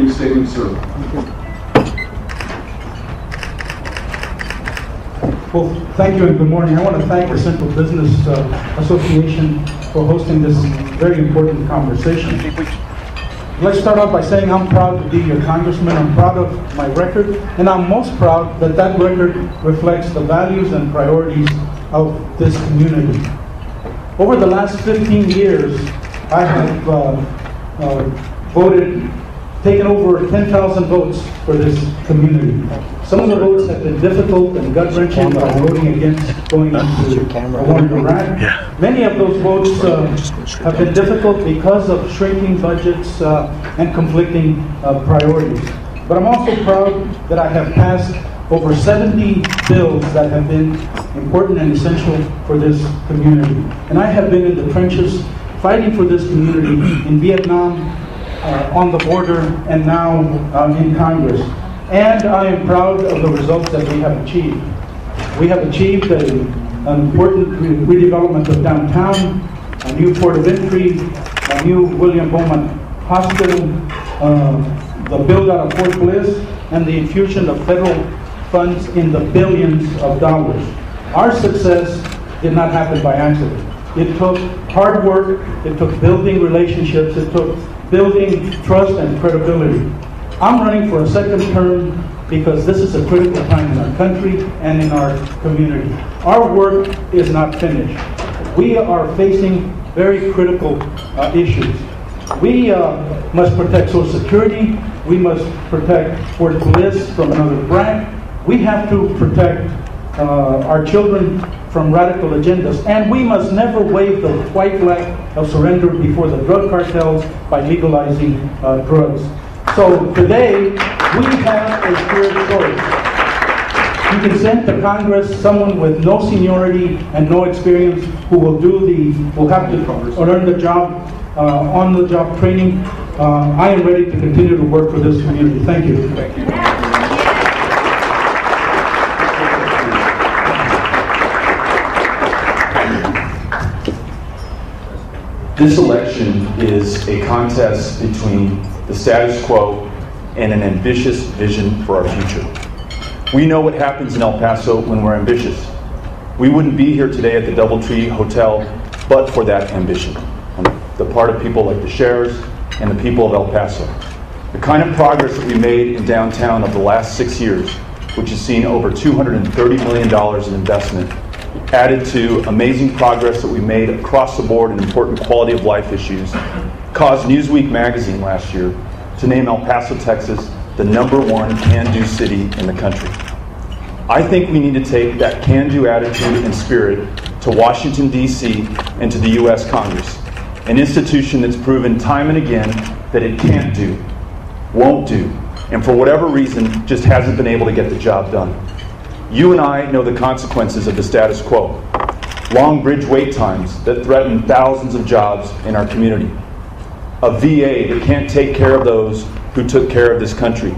Statement, sir. Well, thank you and good morning. I want to thank the Central Business Association for hosting this very important conversation. Let's start off by saying I'm proud to be your congressman. I'm proud of my record, and I'm most proud that that record reflects the values and priorities of this community. Over the last 15 years, I have taken over 10,000 votes for this community. Some of the votes have been difficult and gut-wrenching by voting against going into a war in Iraq. Many of those votes have been difficult because of shrinking budgets and conflicting priorities. But I'm also proud that I have passed over 70 bills that have been important and essential for this community. And I have been in the trenches fighting for this community in Vietnam, on the border, and now in Congress. And I am proud of the results that we have achieved. We have achieved an important redevelopment of downtown, a new port of entry, a new William Bowman Hospital, the build-out of Fort Bliss, and the infusion of federal funds in the billions of dollars. Our success did not happen by accident. It took hard work, it took building relationships, it took building trust and credibility. I'm running for a second term because this is a critical time in our country and in our community. Our work is not finished. We are facing very critical issues. We must protect Social Security. We must protect Fort Bliss from another BRAC. We have to protect our children from radical agendas, and we must never wave the white flag of surrender before the drug cartels by legalizing drugs. So today, we have a clear choice. You can send to Congress someone with no seniority and no experience who will have to learn the job, on-the-job training. I am ready to continue to work for this community. Thank you. Thank you. This election is a contest between the status quo and an ambitious vision for our future. We know what happens in El Paso when we're ambitious. We wouldn't be here today at the DoubleTree Hotel but for that ambition on the part of people like the sheriffs and the people of El Paso. The kind of progress that we made in downtown over the last 6 years, which has seen over $230 million in investment, added to amazing progress that we made across the board in important quality of life issues, caused Newsweek magazine last year to name El Paso, Texas, the #1 can-do city in the country. I think we need to take that can-do attitude and spirit to Washington, D.C. and to the U.S. Congress, an institution that's proven time and again that it can't do, won't do, and for whatever reason just hasn't been able to get the job done. You and I know the consequences of the status quo. Long bridge wait times that threaten thousands of jobs in our community. A VA that can't take care of those who took care of this country.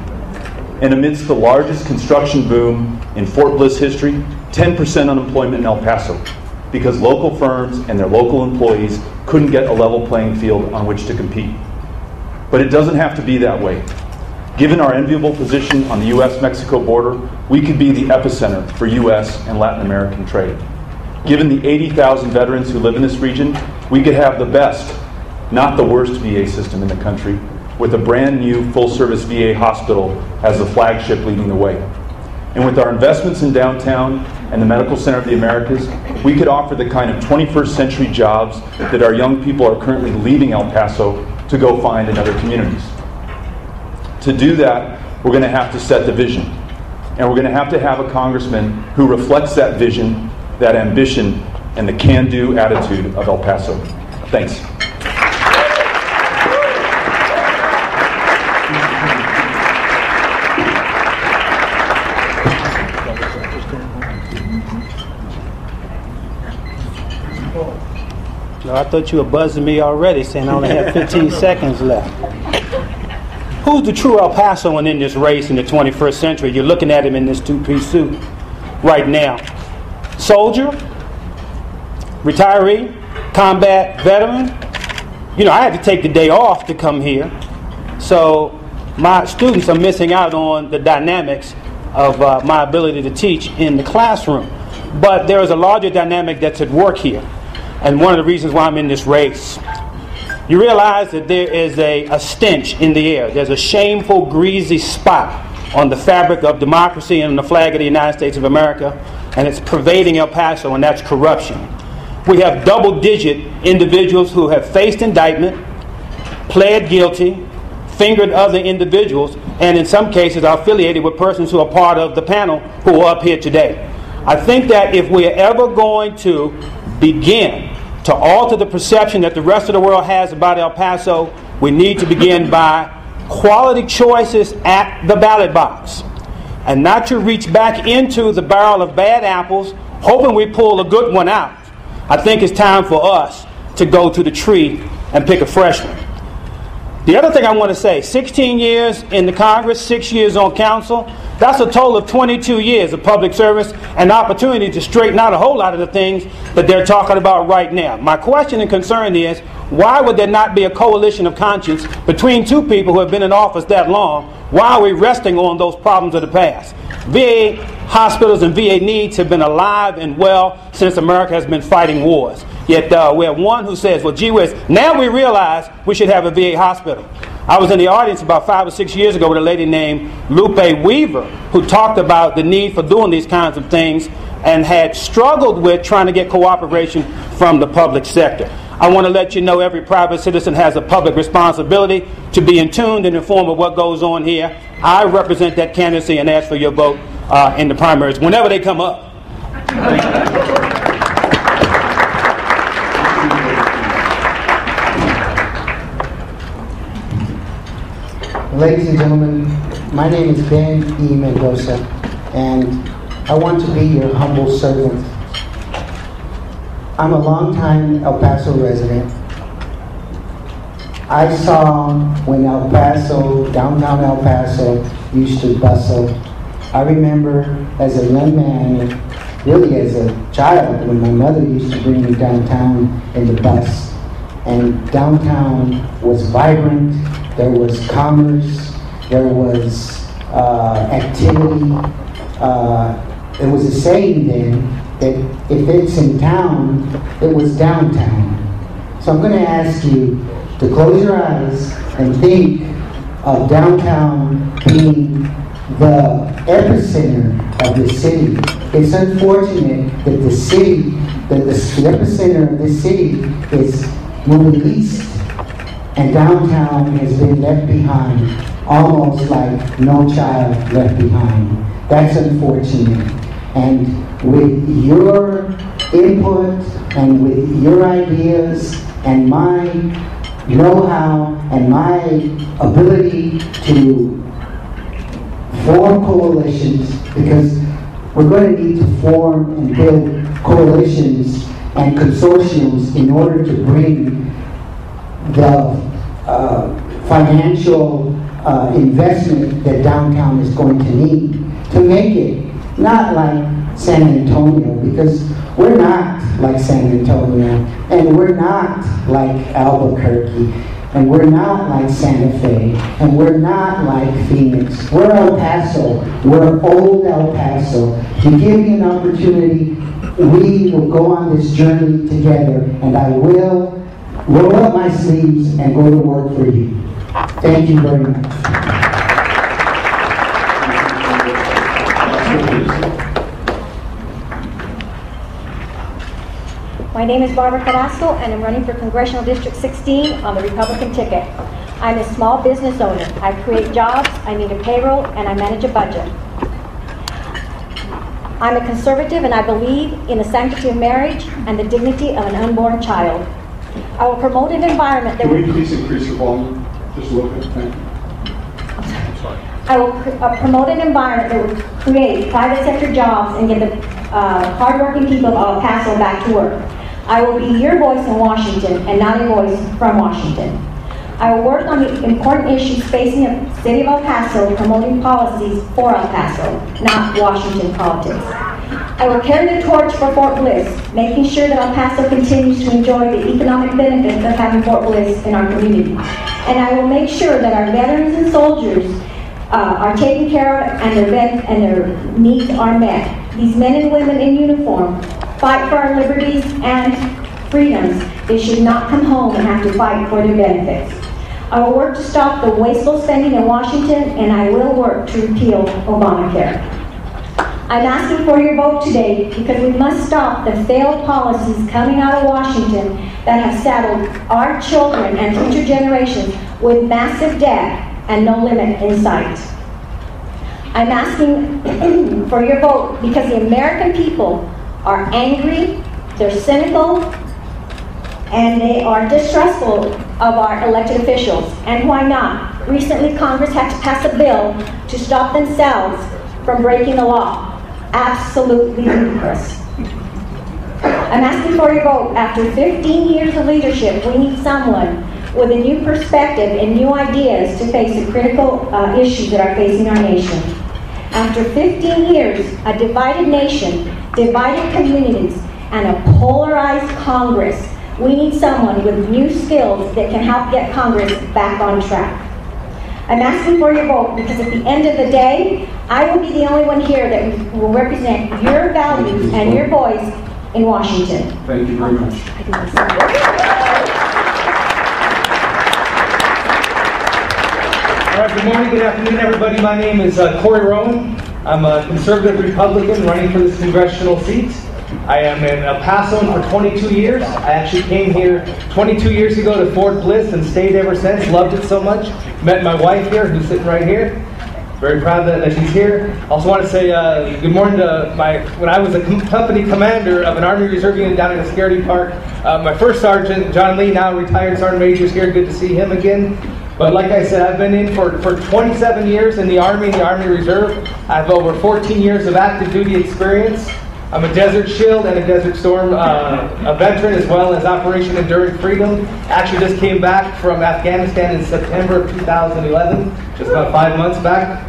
And amidst the largest construction boom in Fort Bliss history, 10% unemployment in El Paso because local firms and their local employees couldn't get a level playing field on which to compete. But it doesn't have to be that way. Given our enviable position on the U.S.-Mexico border, we could be the epicenter for U.S. and Latin American trade. Given the 80,000 veterans who live in this region, we could have the best, not the worst VA system in the country, with a brand new full-service VA hospital as the flagship leading the way. And with our investments in downtown and the Medical Center of the Americas, we could offer the kind of 21st century jobs that our young people are currently leaving El Paso to go find in other communities. To do that, we're going to have to set the vision. And we're going to have a congressman who reflects that vision, that ambition, and the can-do attitude of El Paso. Thanks. No, I thought you were buzzing me already, saying I only have 15 seconds left. Who's the true El Pasoan in this race in the 21st century? You're looking at him in this two-piece suit right now. Soldier, retiree, combat veteran. You know, I had to take the day off to come here. So my students are missing out on the dynamics of my ability to teach in the classroom. But there is a larger dynamic that's at work here, and one of the reasons why I'm in this race. You realize that there is a stench in the air. There's a shameful, greasy spot on the fabric of democracy and on the flag of the United States of America, and it's pervading El Paso, and that's corruption. We have double-digit individuals who have faced indictment, pled guilty, fingered other individuals, and in some cases are affiliated with persons who are part of the panel who are up here today. I think that if we are ever going to begin to alter the perception that the rest of the world has about El Paso, we need to begin by quality choices at the ballot box, and not to reach back into the barrel of bad apples hoping we pull a good one out. I think it's time for us to go to the tree and pick a fresh one. The other thing I want to say, 16 years in the Congress, 6 years on council, that's a total of 22 years of public service and opportunity to straighten out a whole lot of the things that they're talking about right now. My question and concern is, why would there not be a coalition of conscience between two people who have been in office that long? Why are we resting on those problems of the past? VA hospitals and VA needs have been alive and well since America has been fighting wars. Yet we have one who says, well, gee whiz, now we realize we should have a VA hospital. I was in the audience about 5 or 6 years ago with a lady named Lupe Weaver who talked about the need for doing these kinds of things and had struggled with trying to get cooperation from the public sector. I want to let you know every private citizen has a public responsibility to be in tune and informed of what goes on here. I represent that candidacy and ask for your vote in the primaries whenever they come up. Ladies and gentlemen, my name is Ben E. Mendoza, and I want to be your humble servant. I'm a longtime El Paso resident. I saw when El Paso, downtown El Paso, used to bustle. I remember as a young man, really as a child, when my mother used to bring me downtown in the bus. And downtown was vibrant. There was commerce, there was activity. There was a saying then that if it's in town, it was downtown. So I'm going to ask you to close your eyes and think of downtown being the epicenter of the city. It's unfortunate that the city, that the epicenter of the city is moving east, and downtown has been left behind, almost like no child left behind. That's unfortunate. And with your input and with your ideas and my know-how and my ability to form coalitions, because we're going to need to form and build coalitions and consortiums in order to bring the financial investment that downtown is going to need to make it not like San Antonio, because we're not like San Antonio, and we're not like Albuquerque, and we're not like Santa Fe, and we're not like Phoenix. We're El Paso. We're old El Paso. To give me an opportunity, we will go on this journey together, and I will roll up my sleeves and go to work for you. Thank you very much. My name is Barbara Carrasco, and I'm running for Congressional District 16 on the Republican ticket. I'm a small business owner. I create jobs, I meet a payroll, and I manage a budget. I'm a conservative, and I believe in the sanctity of marriage and the dignity of an unborn child. I will promote an environment that Can we please increase your volume? Just a little bit, thank you. I will promote an environment that will create private sector jobs and get the hardworking people of El Paso back to work. I will be your voice in Washington and not a voice from Washington. I will work on the important issues facing the city of El Paso, promoting policies for El Paso, not Washington politics. I will carry the torch for Fort Bliss, making sure that El Paso continues to enjoy the economic benefits of having Fort Bliss in our community. And I will make sure that our veterans and soldiers are taken care of and their needs are met. These men and women in uniform fight for our liberties and freedoms. They should not come home and have to fight for their benefits. I will work to stop the wasteful spending in Washington, and I will work to repeal Obamacare. I'm asking for your vote today because we must stop the failed policies coming out of Washington that have saddled our children and future generations with massive debt and no limit in sight. I'm asking for your vote because the American people are angry, they're cynical, and they are distrustful of our elected officials. And why not? Recently, Congress had to pass a bill to stop themselves from breaking the law. Absolutely ludicrous. I'm asking for your vote. After 15 years of leadership, we need someone with a new perspective and new ideas to face the critical issues that are facing our nation. After 15 years, a divided nation, divided communities, and a polarized Congress, we need someone with new skills that can help get Congress back on track. I'm asking for your vote because at the end of the day, I will be the only one here that will represent your values and your voice in Washington. Thank you very much. All right, good morning, good afternoon, everybody. My name is Corey Rowan. I'm a conservative Republican running for this congressional seat. I am in El Paso for 22 years. I actually came here 22 years ago to Fort Bliss and stayed ever since. Loved it so much. Met my wife here, who's sitting right here. Very proud that she's here. Also want to say good morning to when I was a company commander of an Army Reserve unit down in Security Park. My first sergeant, John Lee, now retired sergeant major, is here. Good to see him again. But like I said, I've been in for 27 years in the Army and the Army Reserve. I have over 14 years of active duty experience. I'm a Desert Shield and a Desert Storm a veteran, as well as Operation Enduring Freedom. Actually just came back from Afghanistan in September of 2011, just about 5 months back.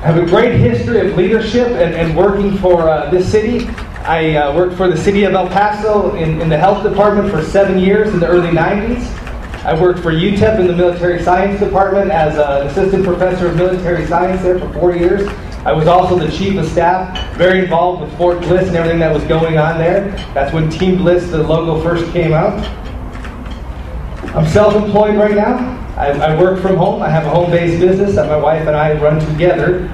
I have a great history of leadership and working for this city. I worked for the city of El Paso in the health department for 7 years in the early 90s. I worked for UTEP in the military science department as an assistant professor of military science there for 4 years. I was also the chief of staff, very involved with Fort Bliss and everything that was going on there. That's when Team Bliss, the logo, first came out. I'm self-employed right now. I work from home. I have a home-based business that my wife and I run together.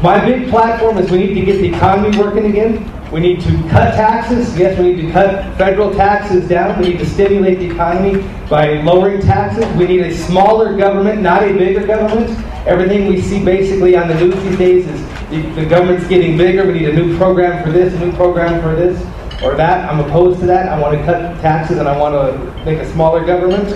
My big platform is we need to get the economy working again. We need to cut taxes. Yes, we need to cut federal taxes down. We need to stimulate the economy by lowering taxes. We need a smaller government, not a bigger government. Everything we see basically on the news these days is the government's getting bigger. We need a new program for this, a new program for this, or that. I'm opposed to that. I want to cut taxes and I want to make a smaller government.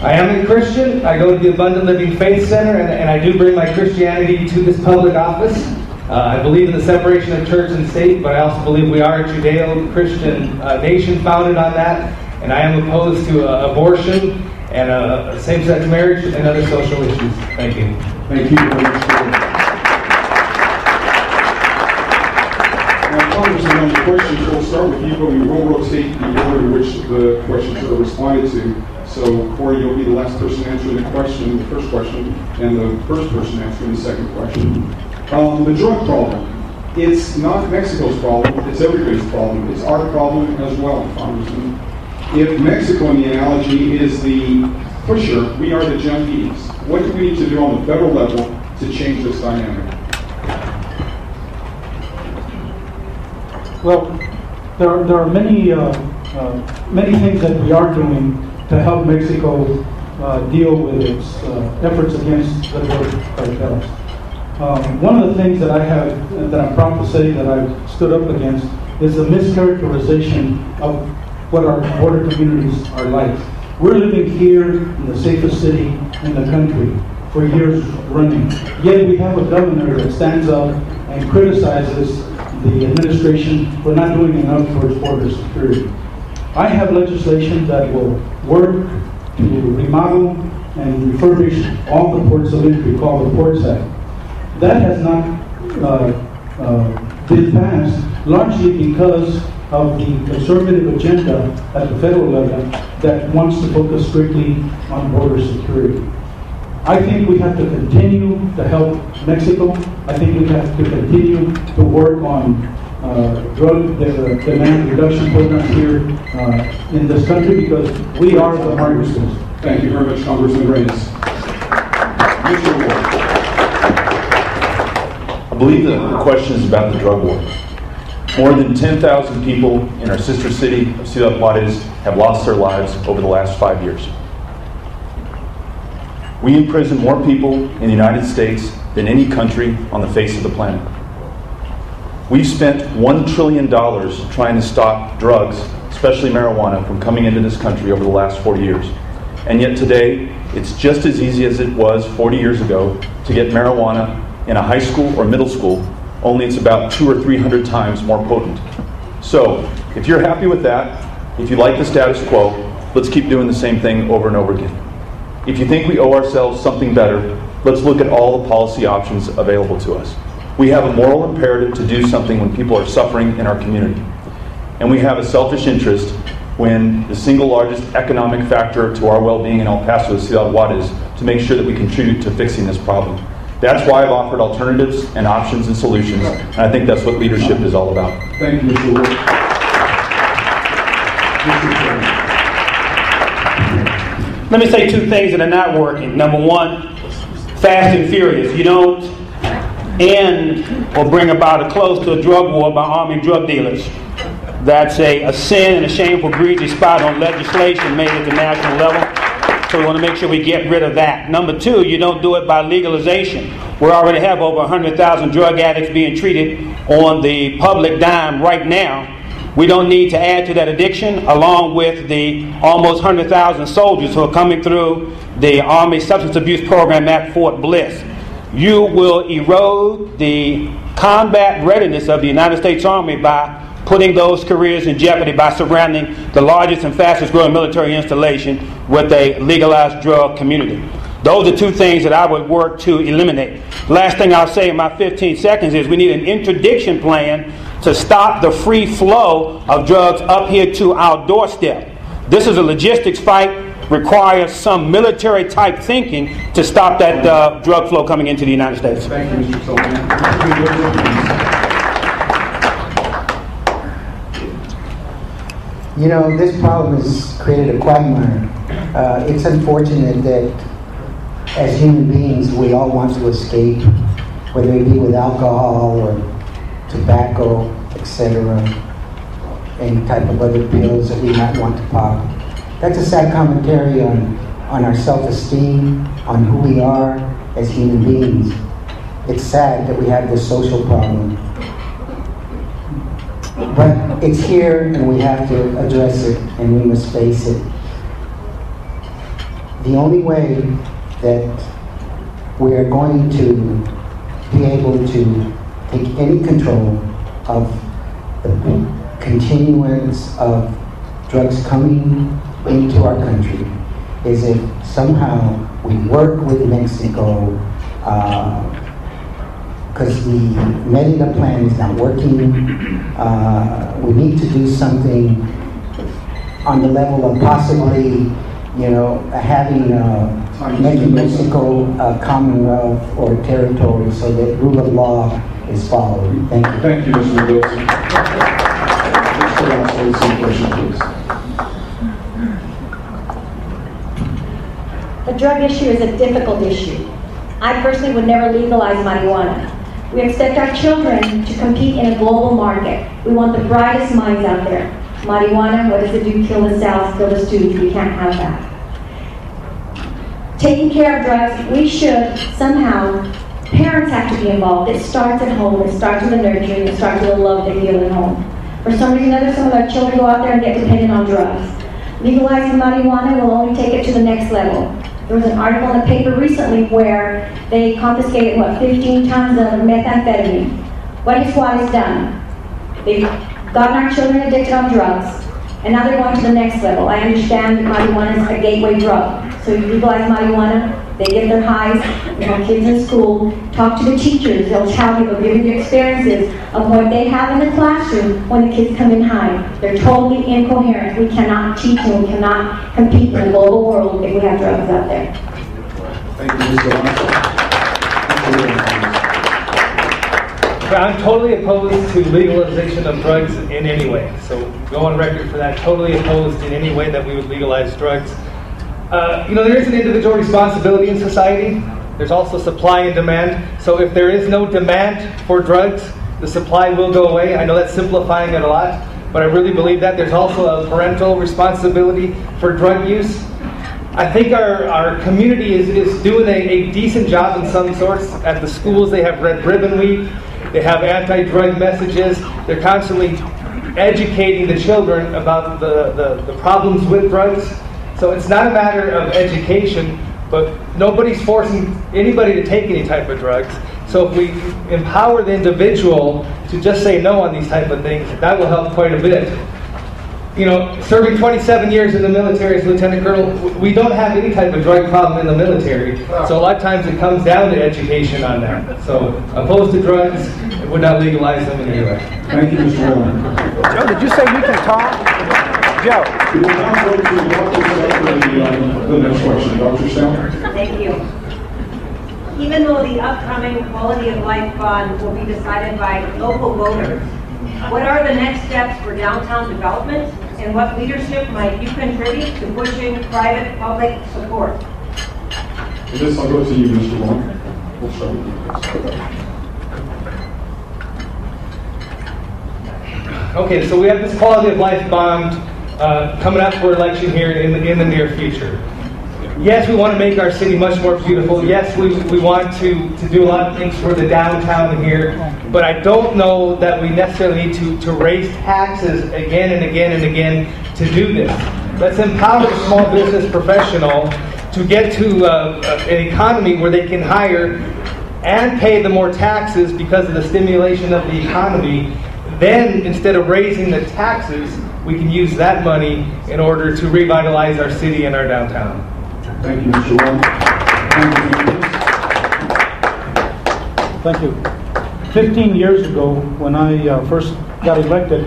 I am a Christian. I go to the Abundant Living Faith Center, and I do bring my Christianity to this public office. I believe in the separation of church and state, but I also believe we are a Judeo-Christian nation founded on that, and I am opposed to abortion and same-sex marriage and other social issues. Thank you. Thank you very much. Now, Congressman, on the questions, we'll start with you, but we will rotate the order in which the questions are responded to. So, Corey, you'll be the last person answering the question, the first question, and the first person answering the second question. The drug problem. It's not Mexico's problem, it's everybody's problem. It's our problem as well, Congressman. If Mexico, in the analogy, is the pusher, we are the junkies. What do we need to do on the federal level to change this dynamic? Well, there are many things that we are doing to help Mexico deal with its efforts against the drug cartels. One of the things that I'm proud to say that I've stood up against is the mischaracterization of what our border communities are like. We're living here in the safest city in the country for years running. Yet we have a governor that stands up and criticizes the administration for not doing enough for its border security. I have legislation that will work to remodel and refurbish all the ports of entry, called the Ports Act. That has not been passed, largely because of the conservative agenda at the federal level that wants to focus strictly on border security. I think we have to continue to help Mexico. I think we have to continue to work on drug demand reduction programs here in this country, because we are the harvesters. Thank you very much, Congressman Reyes. Mr. Ward. I believe that the question is about the drug war. More than 10,000 people in our sister city of Ciudad Juarez have lost their lives over the last 5 years. We imprison more people in the United States than any country on the face of the planet. We've spent $1 trillion trying to stop drugs, especially marijuana, from coming into this country over the last 40 years. And yet today, it's just as easy as it was 40 years ago to get marijuana in a high school or middle school, only it's about 200 or 300 times more potent. So, if you're happy with that, if you like the status quo, let's keep doing the same thing over and over again. If you think we owe ourselves something better, let's look at all the policy options available to us. We have a moral imperative to do something when people are suffering in our community. And we have a selfish interest when the single largest economic factor to our well-being in El Paso is Ciudad Juarez, to make sure that we contribute to fixing this problem. That's why I've offered alternatives and options and solutions, and I think that's what leadership is all about. Thank you, Mr. Ward. Let me say two things that are not working. Number one, fast and furious. You don't end or bring about a close to a drug war by arming drug dealers. That's a sin and a shameful, greasy spot on legislation made at the national level. So we want to make sure we get rid of that. Number two, you don't do it by legalization. We already have over 100,000 drug addicts being treated on the public dime right now. We don't need to add to that addiction, along with the almost 100,000 soldiers who are coming through the Army Substance Abuse Program at Fort Bliss. You will erode the combat readiness of the United States Army by putting those careers in jeopardy by surrounding the largest and fastest growing military installation with a legalized drug community. Those are two things that I would work to eliminate. Last thing I'll say in my 15 seconds is we need an interdiction plan to stop the free flow of drugs up here to our doorstep. This is a logistics fight, requires some military type thinking to stop that drug flow coming into the United States. Thank you, Mr. Sullivan. You know, this problem has created a quagmire. It's unfortunate that as human beings, we all want to escape, whether it be with alcohol or tobacco, etc., any type of other pills that we might want to pop. That's a sad commentary on our self-esteem, on who we are as human beings. It's sad that we have this social problem. But it's here and we have to address it and we must face it. The only way that we are going to be able to take any control of the continuance of drugs coming into our country is if somehow we work with Mexico, because the Mérida plan is not working. We need to do something on the level of possibly, you know, making Mexico a commonwealth or a territory so that rule of law is followed. Thank you. Thank you, Mr. Wilson. Mr. Ross, some question, please. The drug issue is a difficult issue. I personally would never legalize marijuana. We expect our children to compete in a global market. We want the brightest minds out there. Marijuana, what does it do? Kill the cells, kill the students. We can't have that. Taking care of drugs, we should somehow, parents have to be involved. It starts at home. It starts with the nurturing. It starts with the love they feel at home. For some reason or other, some of our children go out there and get dependent on drugs. Legalizing marijuana will only take it to the next level. There was an article in the paper recently where they confiscated, 15 tons of methamphetamine. What has Juarez done? They've gotten our children addicted on drugs. And now they're going to the next level. I understand that marijuana is a gateway drug. So you legalize marijuana, they get their highs, they have kids in school, talk to the teachers, they'll tell you, they'll give you the experiences of what they have in the classroom when the kids come in high. They're totally incoherent. We cannot teach and we cannot compete in the global world if we have drugs out there. Thank you, Mr. I'm totally opposed to legalization of drugs in any way. So go on record for that. Totally opposed in any way that we would legalize drugs. There is an individual responsibility in society. There's also supply and demand. So if there is no demand for drugs, the supply will go away. I know that's simplifying it a lot, but I really believe that. There's also a parental responsibility for drug use. I think our community is doing a decent job in some sorts. At the schools, they have Red Ribbon Week. They have anti-drug messages. They're constantly educating the children about the problems with drugs. So it's not a matter of education, but nobody's forcing anybody to take any type of drugs. So if we empower the individual to just say no on these type of things, that will help quite a bit. Serving 27 years in the military as Lieutenant Colonel, we don't have any type of drug problem in the military. So a lot of times it comes down to education on that. So opposed to drugs, would not legalize them in any way. Thank you, Mr. Warren. Joe, did you say we can talk? Joe. We will now go to Dr. Stout for the next question. Dr. Stout? Thank you. Even though the upcoming quality of life bond will be decided by local voters, what are the next steps for downtown development, and what leadership might you contribute to pushing private-public support? For this, I'll go to you, Mr. Warren. We'll start with you. Okay, so we have this quality of life bond coming up for election here in the near future. Yes, we want to make our city much more beautiful. Yes, we want to do a lot of things for the downtown here. But I don't know that we necessarily need to raise taxes again and again and again to do this. Let's empower the small business professional to get to an economy where they can hire and pay the more taxes because of the stimulation of the economy. Then, instead of raising the taxes, we can use that money in order to revitalize our city and our downtown. Thank you, Mr. Warren. Thank you. 15 years ago, when I first got elected,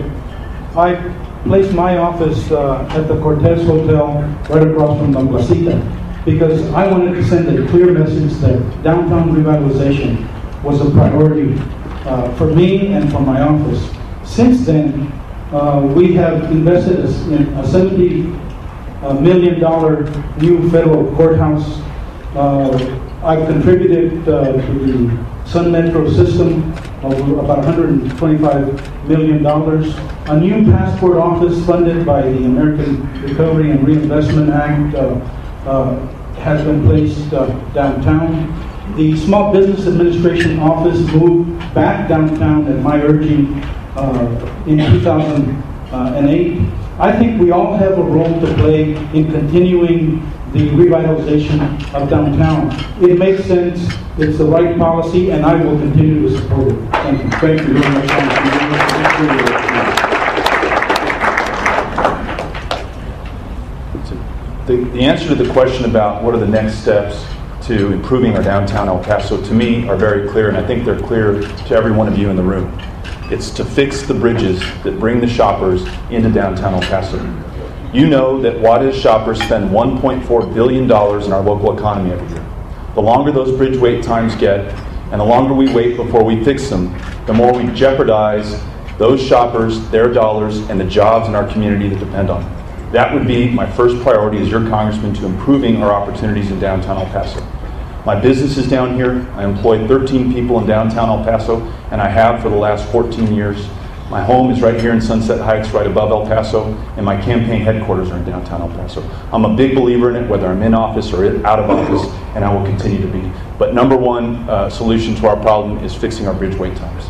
I placed my office at the Cortez Hotel right across from Abeytia because I wanted to send a clear message that downtown revitalization was a priority for me and for my office. Since then, we have invested in a $70 million new federal courthouse. I've contributed to the Sun Metro system of about $125 million. A new passport office funded by the American Recovery and Reinvestment Act has been placed downtown. The Small Business Administration office moved back downtown at my urging in 2008. I think we all have a role to play in continuing the revitalization of downtown. It makes sense, it's the right policy, and I will continue to support it. Thank you. Thank you very much. The answer to the question about what are the next steps to improving our downtown El Paso, to me, are very clear, and I think they're clear to every one of you in the room. It's to fix the bridges that bring the shoppers into downtown El Paso. You know that Juarez shoppers spend $1.4 billion in our local economy every year. The longer those bridge wait times get, and the longer we wait before we fix them, the more we jeopardize those shoppers, their dollars, and the jobs in our community that depend on them. That would be my first priority as your congressman, to improving our opportunities in downtown El Paso. My business is down here. I employ 13 people in downtown El Paso, and I have for the last 14 years. My home is right here in Sunset Heights, right above El Paso, and my campaign headquarters are in downtown El Paso. I'm a big believer in it, whether I'm in office or out of office, and I will continue to be. But number one solution to our problem is fixing our bridge wait times.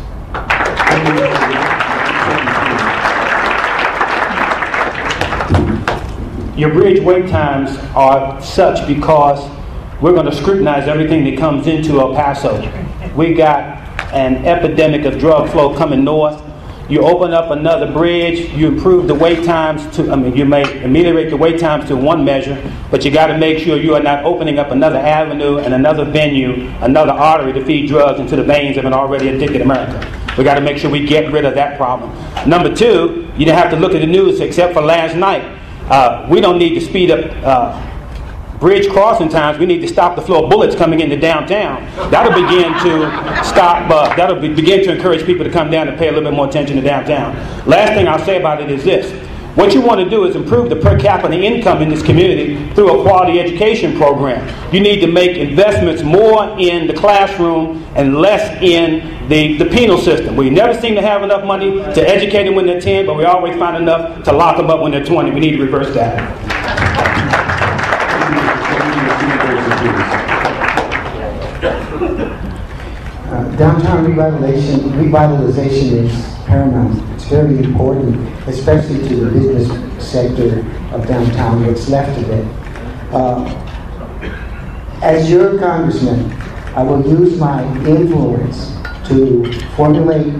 Your bridge wait times are such because we're going to scrutinize everything that comes into El Paso. We got an epidemic of drug flow coming north. you open up another bridge, you improve the wait times to, you may ameliorate the wait times to one measure, but you got to make sure you are not opening up another avenue and another venue, another artery to feed drugs into the veins of an already addicted America. We got to make sure we get rid of that problem. Number two, you don't have to look at the news except for last night. We don't need to speed up bridge crossing times. We need to stop the flow of bullets coming into downtown. That'll begin to stop. Begin to encourage people to come down and pay a little bit more attention to downtown. Last thing I'll say about it is this: what you want to do is improve the per capita income in this community through a quality education program. You need to make investments more in the classroom and less in the penal system. We never seem to have enough money to educate them when they're 10, but we always find enough to lock them up when they're 20. We need to reverse that. Downtown revitalization is paramount. It's very important, especially to the business sector of downtown, what's left of it. As your congressman, I will use my influence to formulate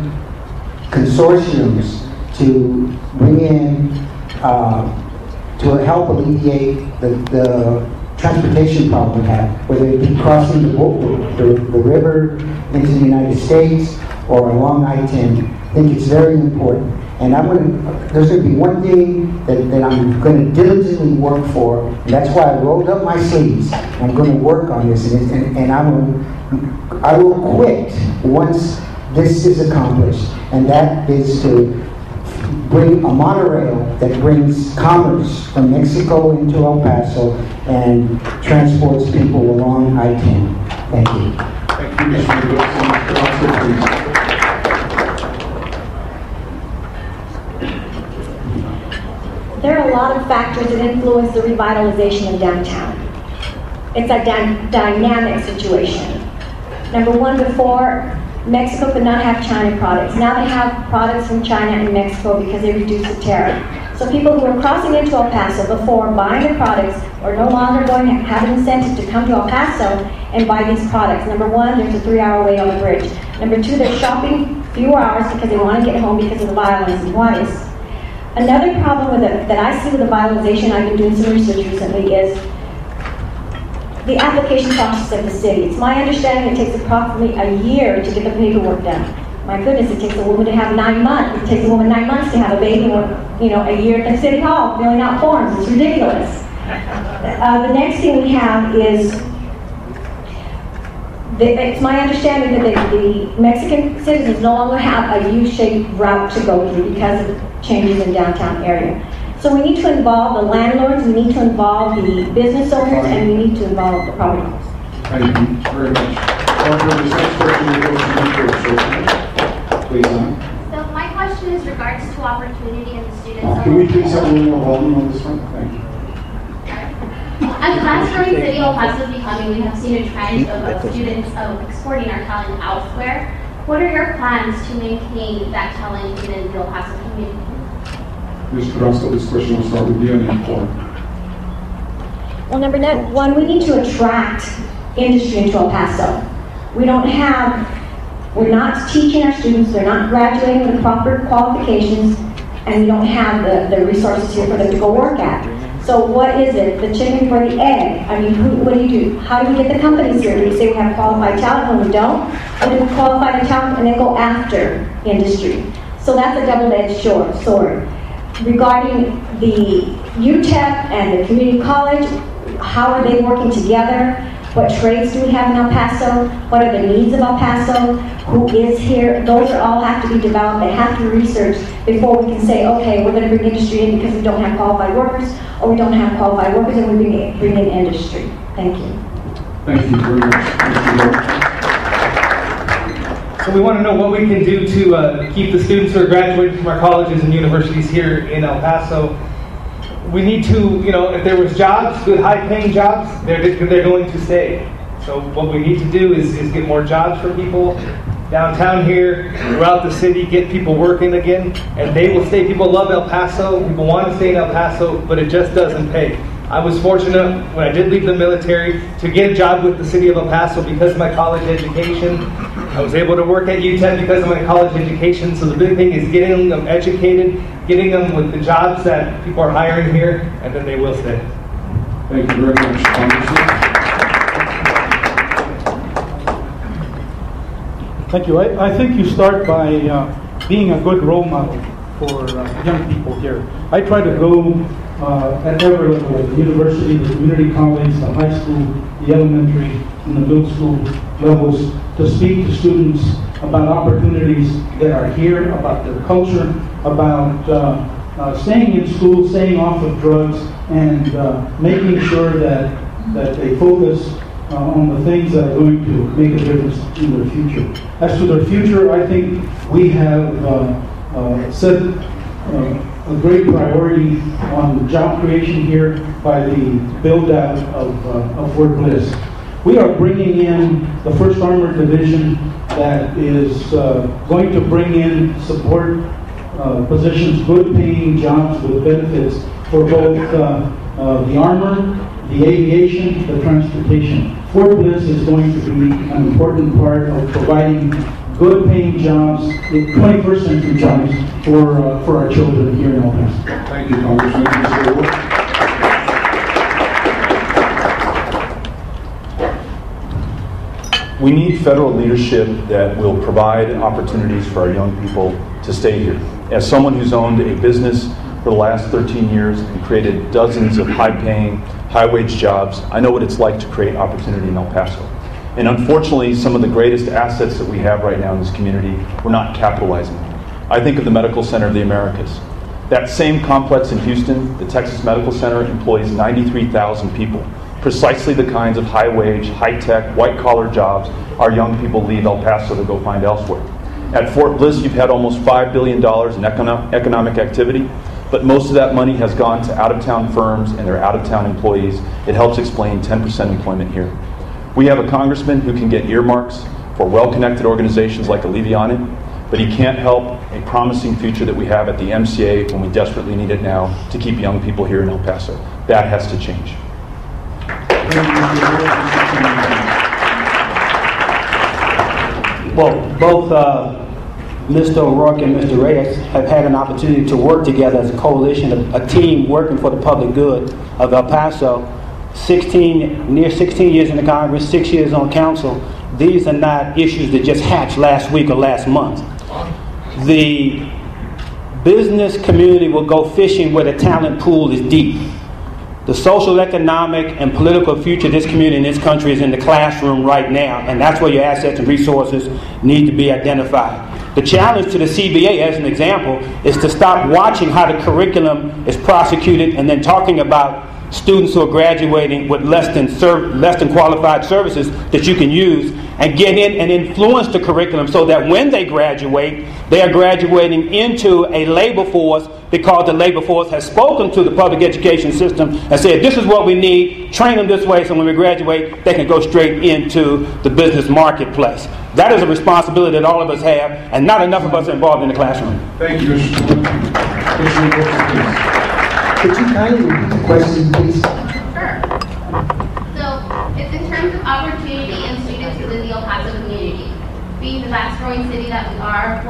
consortiums to bring in, to help alleviate the transportation problem we have, whether it be crossing the river into the United States or along I-10. I think it's very important. And there's going to be one thing that I'm going to diligently work for, and that's why I rolled up my sleeves. I'm going to work on this, and I will quit once this is accomplished, and that is to bring a monorail that brings commerce from Mexico into El Paso and transports people along I-10. Thank you. Thank you, Mr. Wilson. There are a lot of factors that influence the revitalization of downtown. It's a dynamic situation. Number one, before, Mexico could not have China products. Now they have products from China and Mexico because they reduced the tariff. So people who were crossing into El Paso before buying the products are no longer going to have an incentive to come to El Paso and buy these products. Number one, there's a 3-hour wait on the bridge. Number two, they're shopping fewer hours because they want to get home because of the violence in Juarez. Another problem that I see with the vitalization, I've been doing some research recently, is the application process of the city. It's my understanding it takes approximately a year to get the paperwork done. My goodness, it takes a woman to have 9 months. It takes a woman 9 months to have a baby, or a year at the city hall filling out forms. It's ridiculous. The next thing we have is, it's my understanding that the Mexican citizens no longer have a U-shaped route to go through because of changes in downtown area. So we need to involve the landlords, we need to involve the business owners, and we need to involve the property owners. Thank you very much. This next question will go to you, please. So my question is regards to opportunity in the students. Can we please have a little more volume on this one? Thank you. As fast-growing city El Paso is becoming, we have seen a trend of students exporting our talent elsewhere. What are your plans to maintain that talent in the El Paso community? Ms. Carrasco, this question will start with you and then Paul. Well, number one, we need to attract industry into El Paso. We're not teaching our students, they're not graduating with the proper qualifications, and we don't have the resources here for them to go work at. So what is it? The chicken for the egg? I mean, what do you do? How do we get the companies here? Do we say we have qualified talent when we don't? Or do we qualify the talent and then go after industry? So that's a double-edged sword. Regarding the UTEP and the community college, how are they working together? What trades do we have in El Paso? What are the needs of El Paso? Who is here? Those are all have to be developed. They have to be researched before we can say, okay, we're going to bring industry in because we don't have qualified workers, or we don't have qualified workers and we bring in industry. Thank you. Thank you very much. So we want to know what we can do to keep the students who are graduating from our colleges and universities here in El Paso. We need to, if there was jobs, good high-paying jobs, they're going to stay. So what we need to do is get more jobs for people downtown here, throughout the city, get people working again, and they will stay. People love El Paso, people want to stay in El Paso, but it just doesn't pay. I was fortunate when I did leave the military to get a job with the city of El Paso because of my college education. I was able to work at UTEP because of my college education, so the big thing is getting them educated, getting them with the jobs that people are hiring here, and then they will stay. Thank you very much, Congressman. Thank you. I think you start by being a good role model for young people here. I try to go at every level, the university, the community college, the high school, the elementary, and the middle school levels, to speak to students about opportunities that are here, about their culture, about staying in school, staying off of drugs, and making sure that they focus on the things that are going to make a difference in their future. As to their future, I think we have set a great priority on job creation here by the build-out of Fort Bliss. We are bringing in the 1st Armored Division that is going to bring in support positions, good-paying jobs with benefits for both the armor, the aviation, the transportation. Fort Bliss is going to be an important part of providing good-paying jobs, 21st century jobs for our children here in El Paso. Thank you, Congressman. Mr. Wood. We need federal leadership that will provide opportunities for our young people to stay here. As someone who's owned a business for the last 13 years and created dozens of high-paying, high-wage jobs, I know what it's like to create opportunity in El Paso. And unfortunately, some of the greatest assets that we have right now in this community, we're not capitalizing on. I think of the Medical Center of the Americas. That same complex in Houston, the Texas Medical Center, employs 93,000 people. Precisely the kinds of high-wage, high-tech, white-collar jobs our young people leave El Paso to go find elsewhere. At Fort Bliss, you've had almost $5 billion in economic activity, but most of that money has gone to out-of-town firms and their out-of-town employees. It helps explain 10% employment here. We have a congressman who can get earmarks for well-connected organizations like Abeytia, but he can't help a promising future that we have at the MCA when we desperately need it now to keep young people here in El Paso. That has to change. Well, both Mr. O'Rourke and Mr. Reyes have had an opportunity to work together as a coalition, a team working for the public good of El Paso. Near 16 years in the Congress, 6 years on council. These are not issues that just hatched last week or last month. The business community will go fishing where the talent pool is deep. The social, economic, and political future of this community and this country is in the classroom right now, and that's where your assets and resources need to be identified. The challenge to the CBA, as an example, is to stop watching how the curriculum is prosecuted and then talking about students who are graduating with less than qualified services that you can use, and get in and influence the curriculum so that when they graduate, they are graduating into a labor force because the labor force has spoken to the public education system and said, this is what we need, train them this way so when we graduate, they can go straight into the business marketplace. That is a responsibility that all of us have, and not enough of us are involved in the classroom. Thank you, Mr. Wood. Could you kindly repeat the question, please? Sure. So, it's in terms of opportunity and students within the El Paso community. Being the fast-growing city that we are,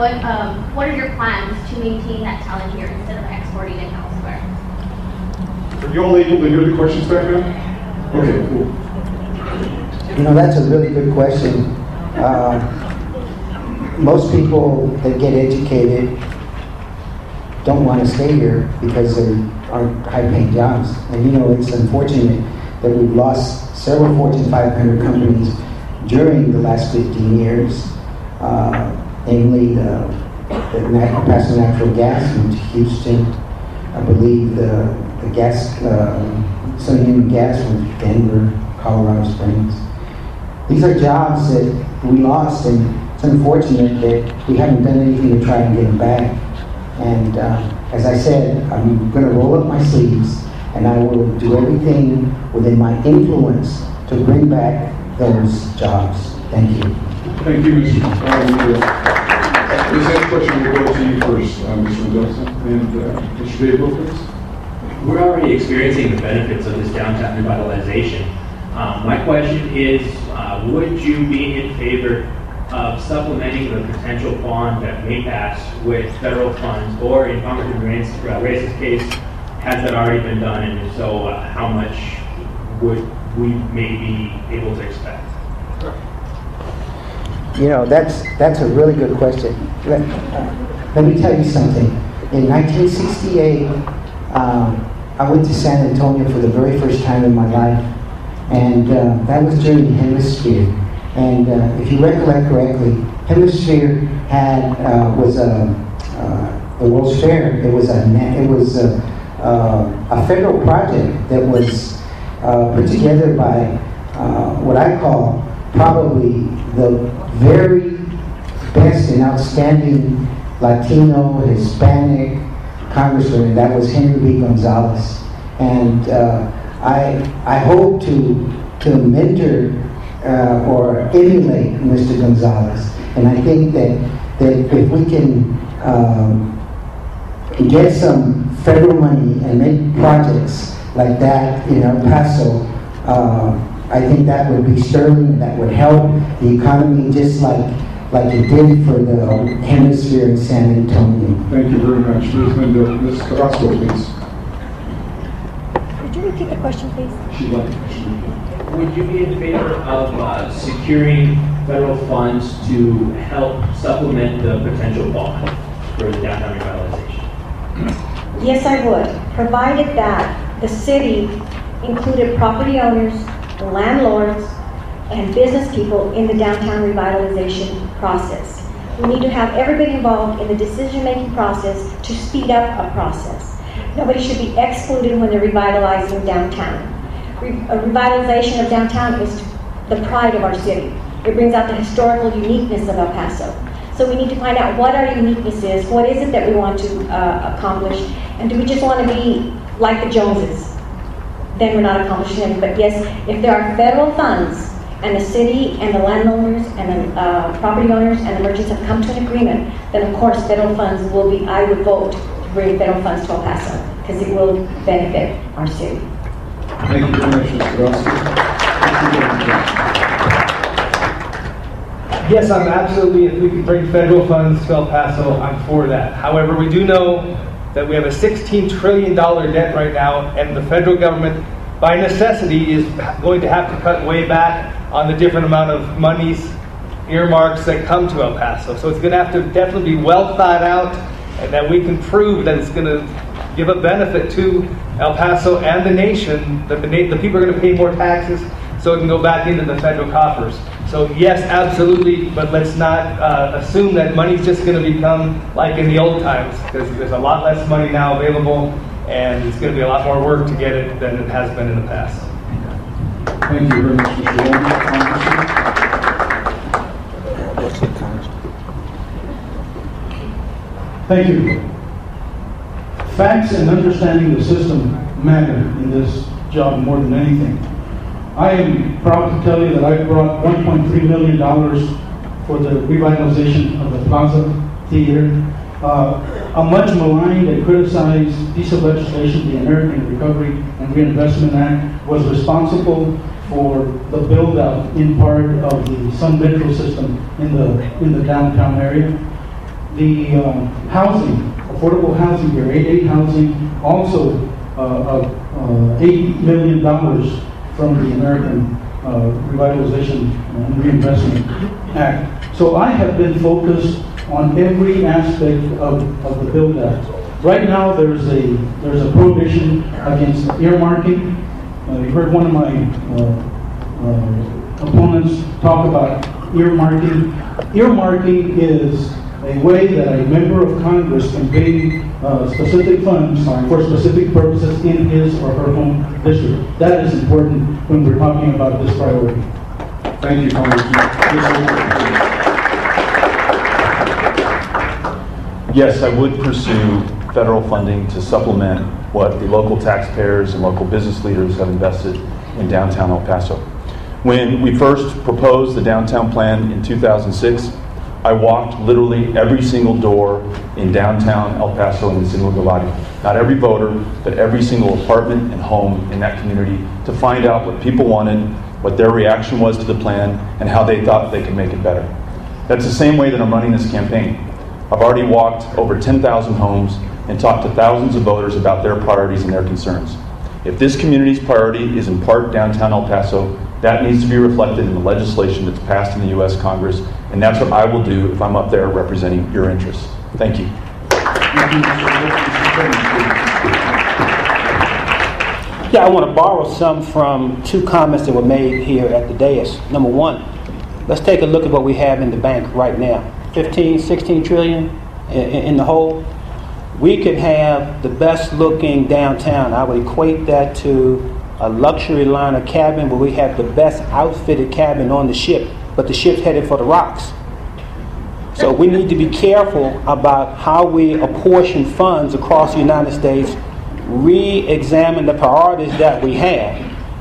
what are your plans to maintain that talent here instead of exporting it elsewhere? Are you all able to hear the questions back there? Okay, cool. You know, that's a really good question. Most people that get educated don't want to stay here because there aren't high-paying jobs. And you know, it's unfortunate that we've lost several Fortune 500 companies during the last 15 years, namely the El Paso Natural Gas in Houston, I believe the gas, Sun Human Gas from Denver, Colorado Springs. These are jobs that we lost, and it's unfortunate that we haven't done anything to try and get them back. And as I said, I'm going to roll up my sleeves, and I will do everything within my influence to bring back those jobs. Thank you. Thank you, Mr. This next question will go to you first, Mr. Mendoza, and Mr. Dave Wilkins. We're already experiencing the benefits of this downtown revitalization. My question is, would you be in favor of supplementing the potential bond that may pass with federal funds, or in Congressman Reyes' case, has that already been done, and if so, how much would we may be able to expect? You know, that's a really good question. Let me tell you something. In 1968, I went to San Antonio for the very first time in my life, and that was during the Hemisphere. And if you recollect correctly, Hemisphere was the World's Fair. It was a federal project that was put together by what I call probably the very best and outstanding Latino, Hispanic congressman, and that was Henry B. Gonzalez. And I hope to mentor or emulate Mr. Gonzalez. And I think that if we can get some federal money and make projects like that in El Paso, I think that would be sterling, and that would help the economy just like it did for the Hemisphere in San Antonio. Thank you very much. Ms. Linda. Ms. Carrasco, please. Could you repeat the question, please? She'd like to. Would you be in favor of securing federal funds to help supplement the potential bond for the downtown revitalization? Yes, I would, provided that the city included property owners, landlords, and business people in the downtown revitalization process. We need to have everybody involved in the decision-making process to speed up a process. Nobody should be excluded when they're revitalizing downtown. A revitalization of downtown is the pride of our city. It brings out the historical uniqueness of El Paso. So we need to find out what our uniqueness is, what is it that we want to accomplish, and do we just want to be like the Joneses? Then we're not accomplishing anything. But yes, if there are federal funds, and the city and the landowners and the property owners and the merchants have come to an agreement, then of course federal funds will be, I would vote to bring federal funds to El Paso, because it will benefit our city. Thank you very much, Mr. Rossi. Yes, I'm absolutely, if we can bring federal funds to El Paso, I'm for that. However, we do know that we have a $16 trillion debt right now, and the federal government, by necessity, is going to have to cut way back on the different amount of monies, earmarks that come to El Paso. So it's going to have to definitely be well thought out, and that we can prove that it's going to give a benefit to El Paso and the nation, that the people are going to pay more taxes so it can go back into the federal coffers. So yes, absolutely, but let's not assume that money's just going to become like in the old times, because there's a lot less money now available, and it's going to be a lot more work to get it than it has been in the past. Thank you very much, Mr. Walden. Thank you. Facts and understanding the system matter in this job more than anything. I am proud to tell you that I brought $1.3 million for the revitalization of the Plaza Theater. A much maligned and criticized piece of legislation, the American Recovery and Reinvestment Act, was responsible for the build-out in part of the Sun Metro system in the downtown area. The housing, affordable housing here, 8A housing, also $8 million from the American Revitalization and Reinvestment Act. So I have been focused on every aspect of the build-out. Right now, there's a prohibition against earmarking. You heard one of my opponents talk about earmarking. Earmarking is a way that a member of Congress can pay specific funds for specific purposes in his or her home district. That is important when we're talking about this priority. Thank you, Congressman. Yes, I would pursue federal funding to supplement what the local taxpayers and local business leaders have invested in downtown El Paso. When we first proposed the downtown plan in 2006, I walked literally every single door in downtown El Paso and in Sinaloa Galati. Not every voter, but every single apartment and home in that community to find out what people wanted, what their reaction was to the plan, and how they thought they could make it better. That's the same way that I'm running this campaign. I've already walked over 10,000 homes and talked to thousands of voters about their priorities and their concerns. If this community's priority is in part downtown El Paso, that needs to be reflected in the legislation that's passed in the U.S. Congress, and that's what I will do if I'm up there representing your interests. Thank you. Yeah, I want to borrow some from two comments that were made here at the dais. Number one, let's take a look at what we have in the bank right now. 15, 16 trillion in the hole. We could have the best looking downtown. I would equate that to a luxury liner cabin where we have the best outfitted cabin on the ship, but the ship's headed for the rocks. So we need to be careful about how we apportion funds across the United States, re-examine the priorities that we have,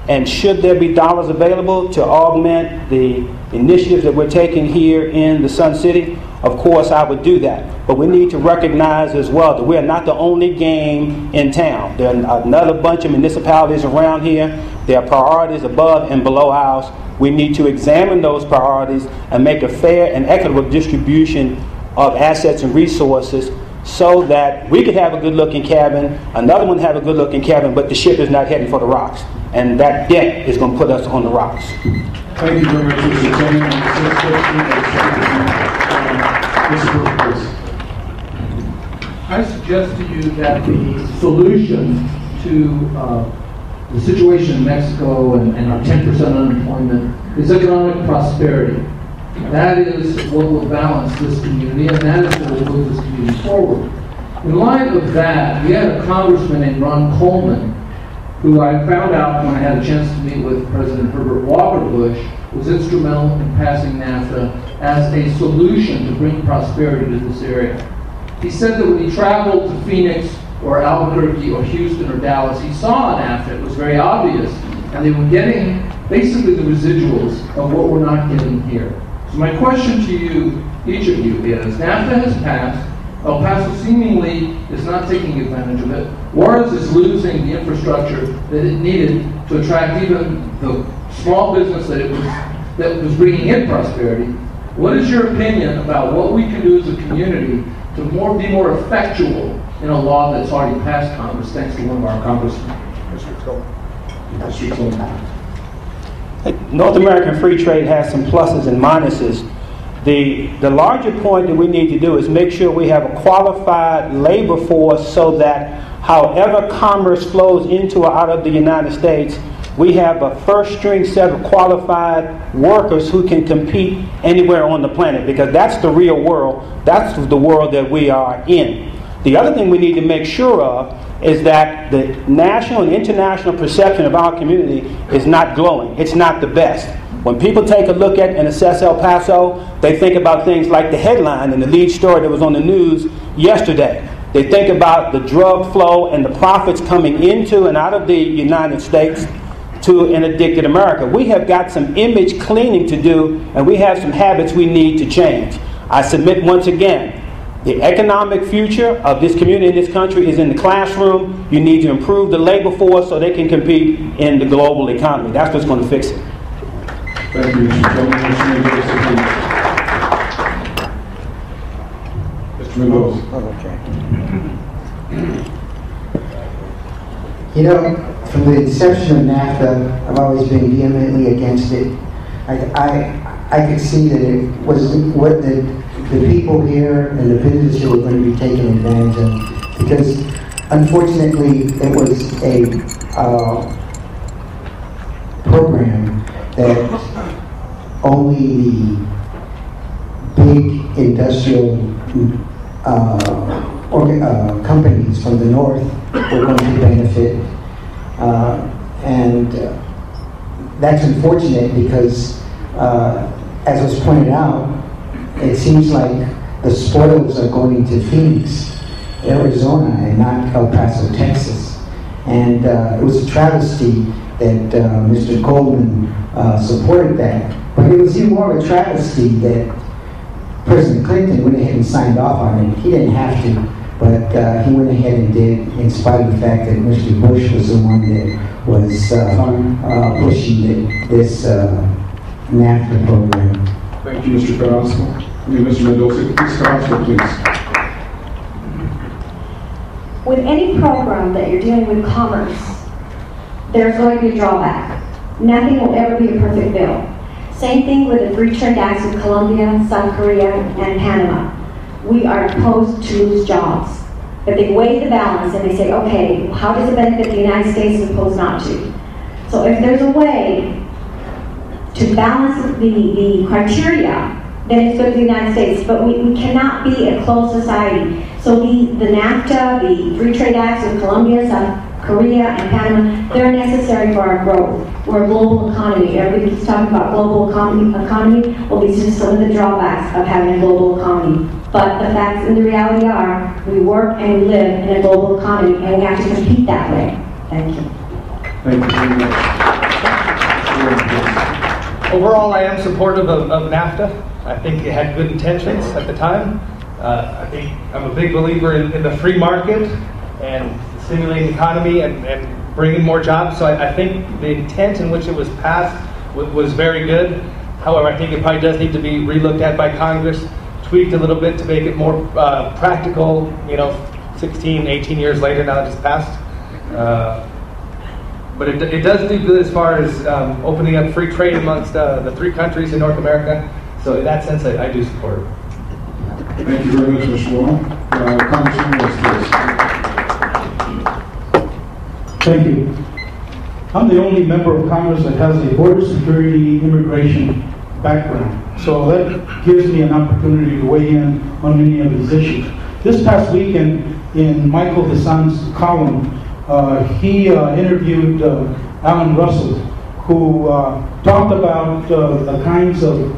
and should there be dollars available to augment the initiatives that we're taking here in the Sun City, of course I would do that. But we need to recognize as well that we're not the only game in town. There are another bunch of municipalities around here. There are priorities above and below ours. We need to examine those priorities and make a fair and equitable distribution of assets and resources so that we could have a good-looking cabin, another one have a good-looking cabin, but the ship is not heading for the rocks. And that debt is going to put us on the rocks. Thank you very much, Mr. Chairman. I suggest to you that the solution to the situation in Mexico and our 10% unemployment is economic prosperity. That is what will balance this community, and that is what will move this community forward. In light of that, we had a congressman named Ron Coleman, who I found out when I had a chance to meet with President Herbert Walker Bush, was instrumental in passing NAFTA as a solution to bring prosperity to this area. He said that when he traveled to Phoenix or Albuquerque or Houston or Dallas, he saw NAFTA. It was very obvious, and they were getting basically the residuals of what we're not getting here. So my question to you, each of you, is NAFTA has passed. El Paso seemingly is not taking advantage of it. Juarez is losing the infrastructure that it needed to attract even the small business that was bringing in prosperity. What is your opinion about what we can do as a community to be more effectual in a law that's already passed Congress, thanks to one of our congressmen? Mr. Tillman. North American free trade has some pluses and minuses. The larger point that we need to do is make sure we have a qualified labor force so that however commerce flows into or out of the United States, we have a first string set of qualified workers who can compete anywhere on the planet, because that's the real world. That's the world that we are in. The other thing we need to make sure of is that the national and international perception of our community is not glowing. It's not the best. When people take a look at and assess El Paso, they think about things like the headline and the lead story that was on the news yesterday. They think about the drug flow and the profits coming into and out of the United States to an addicted America. We have got some image cleaning to do, and we have some habits we need to change. I submit once again, the economic future of this community in this country is in the classroom. You need to improve the labor force so they can compete in the global economy. That's what's going to fix it. Thank you, Mr. Tillman. Mr. Mendoza. You know, from the inception of NAFTA, I've always been vehemently against it. I could see that it was what the people here and the business here were going to be taken advantage of, because unfortunately it was a program that only the big industrial companies from the north were going to benefit, and that's unfortunate because, as was pointed out, it seems like the spoils are going to Phoenix, Arizona, and not El Paso, Texas. And it was a travesty that Mr. Coleman supported that. But it was even more of a travesty that President Clinton went ahead and signed off on it. He didn't have to, but he went ahead and did, in spite of the fact that Mr. Bush was the one that was pushing this NAFTA program. Thank you, Mr. Carrasco. Mr. Mendoza, please come out, please. With any program that you're dealing with commerce, there's going to be a drawback. Nothing will ever be a perfect bill. Same thing with the free trade acts with Colombia, South Korea, and Panama. We are opposed to lose jobs. But they weigh the balance and they say, okay, how does it benefit the United States as opposed not to? So if there's a way to balance the criteria, then it's good for the United States. But we cannot be a closed society. So the NAFTA, the free trade acts with Colombia, South Korea, and Panama, they're necessary for our growth. We're a global economy. Everybody keeps talking about global economy. Well, these are some of the drawbacks of having a global economy. But the facts and the reality are, we work and we live in a global economy, and we have to compete that way. Thank you. Thank you very much. Overall, I am supportive of NAFTA. I think it had good intentions at the time. I think I'm a big believer in the free market and stimulating the economy and bringing more jobs. So I think the intent in which it was passed was very good. However, I think it probably does need to be relooked at by Congress, tweaked a little bit to make it more practical, 16, 18 years later now that it's passed. But it does do good as far as opening up free trade amongst the three countries in North America. So in that sense, I do support it. Thank you very much, Mr. Wong. Congressman West, Thank you. I'm the only member of Congress that has a border security immigration background. So that gives me an opportunity to weigh in on many of these issues. This past weekend, in Michael Hassan's column, he interviewed Alan Russell, who talked about the kinds of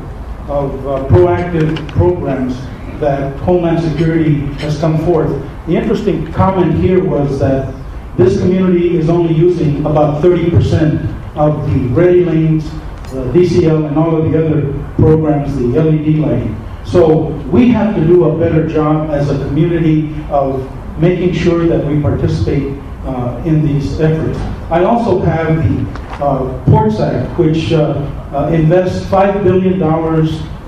proactive programs that Homeland Security has come forth. The interesting comment here was that this community is only using about 30% of the ready lanes, the DCL, and all of the other programs, the LED lighting. So we have to do a better job as a community of making sure that we participate in these efforts. I also have the Ports Act, which invests $5 billion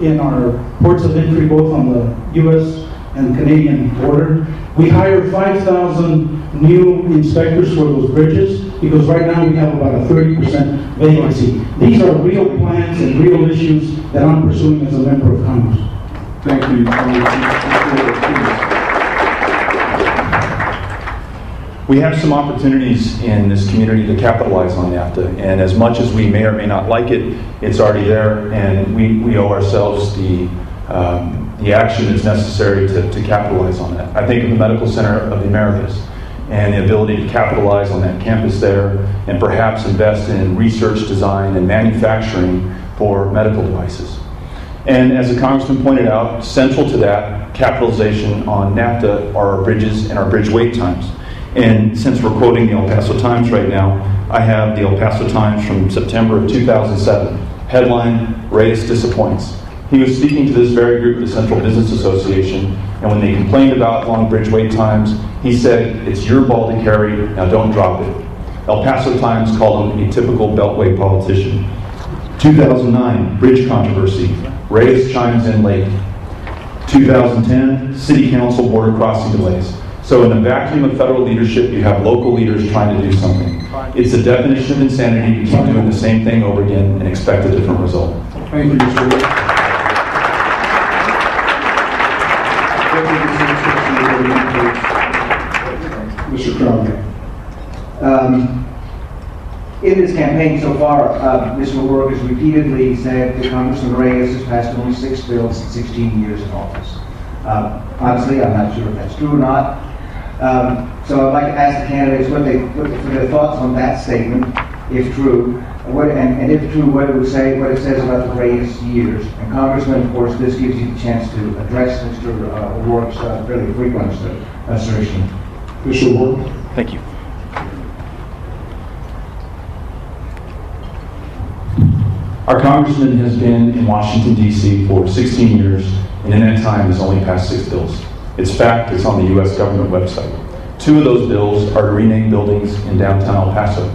in our ports of entry, both on the U.S. and Canadian border. We hired 5,000 new inspectors for those bridges, because right now we have about a 30% vacancy. These are real plans and real issues that I'm pursuing as a member of Congress. Thank you. We have some opportunities in this community to capitalize on NAFTA, and as much as we may or may not like it, it's already there, and we owe ourselves the action that's necessary to capitalize on that. I think of the Medical Center of the Americas and the ability to capitalize on that campus there and perhaps invest in research, design, and manufacturing for medical devices. And as the Congressman pointed out, central to that capitalization on NAFTA are our bridges and our bridge wait times. And since we're quoting the El Paso Times right now, I have the El Paso Times from September of 2007. Headline, Reyes disappoints. He was speaking to this very group, the Central Business Association, and when they complained about long bridge wait times, he said, "It's your ball to carry, now don't drop it." El Paso Times called him a typical Beltway politician. 2009, bridge controversy. Reyes chimes in late. 2010, City Council border crossing delays. So in the vacuum of federal leadership, you have local leaders trying to do something. It's the definition of insanity to keep doing the same thing over again and expect a different result. Thank you, Mr. Wood. Mr. Crown. In this campaign so far, Mr. O'Rourke has repeatedly said that Congressman Reyes has passed only 6 bills in 16 years in office. Honestly, I'm not sure if that's true or not. So I'd like to ask the candidates what their thoughts on that statement, if true, and if true, what it says about the Reyes years. And Congressman, of course, this gives you the chance to address Mr. O'Rourke's fairly frequent assertion. Mr. O'Rourke. Thank you. Our congressman has been in Washington, D.C. for 16 years, and in that time has only passed 6 bills. It's fact, it's on the U.S. government website. 2 of those bills are to rename buildings in downtown El Paso.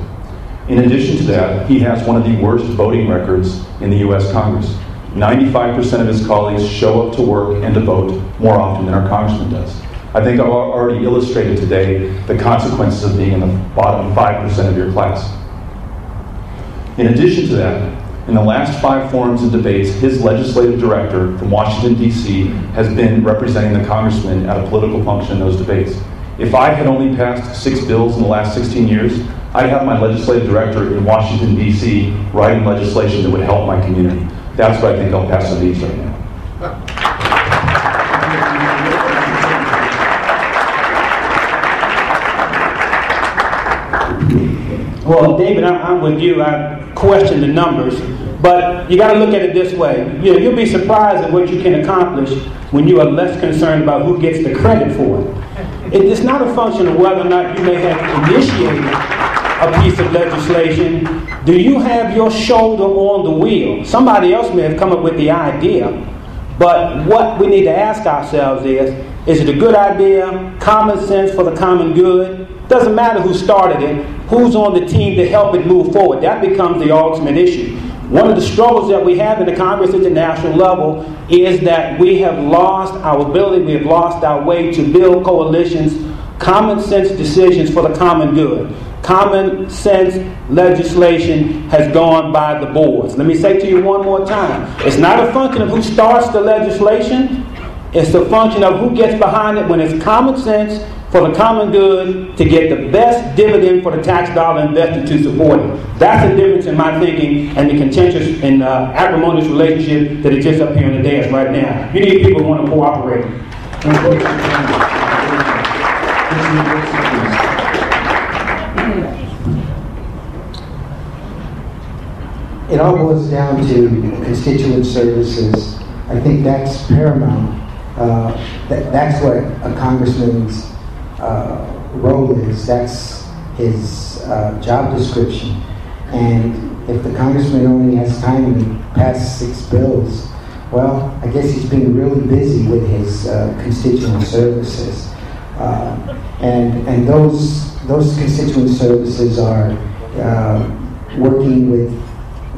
In addition to that, he has one of the worst voting records in the U.S. Congress. 95% of his colleagues show up to work and to vote more often than our congressman does. I think I've already illustrated today the consequences of being in the bottom 5% of your class. In addition to that, in the last 5 forums and debates, his legislative director from Washington, D.C. has been representing the congressman at a political function in those debates. If I had only passed 6 bills in the last 16 years, I'd have my legislative director in Washington, D.C. writing legislation that would help my community. That's what I think El Paso needs right now. Well, David, I'm with you. I question the numbers, but you got to look at it this way. You'll be surprised at what you can accomplish when you are less concerned about who gets the credit for it. It's not a function of whether or not you may have initiated a piece of legislation. Do you have your shoulder on the wheel? Somebody else may have come up with the idea, but what we need to ask ourselves is it a good idea, common sense for the common good? Doesn't matter who started it, who's on the team to help it move forward. That becomes the ultimate issue. One of the struggles that we have in the Congress at the national level is that we have lost our ability, we have lost our way to build coalitions, common sense decisions for the common good. Common sense legislation has gone by the boards. Let me say to you one more time. It's not a function of who starts the legislation. It's a function of who gets behind it when it's common sense for the common good to get the best dividend for the tax dollar invested to support it. That's the difference in my thinking and the contentious and acrimonious relationship that exists up here in the dais right now. You need people who want to cooperate. It all boils down to constituent services. I think that's paramount. That's what a congressman's role is. That's his job description. And if the congressman only has time to pass 6 bills, well, I guess he's been really busy with his constituent services. And those constituent services are working with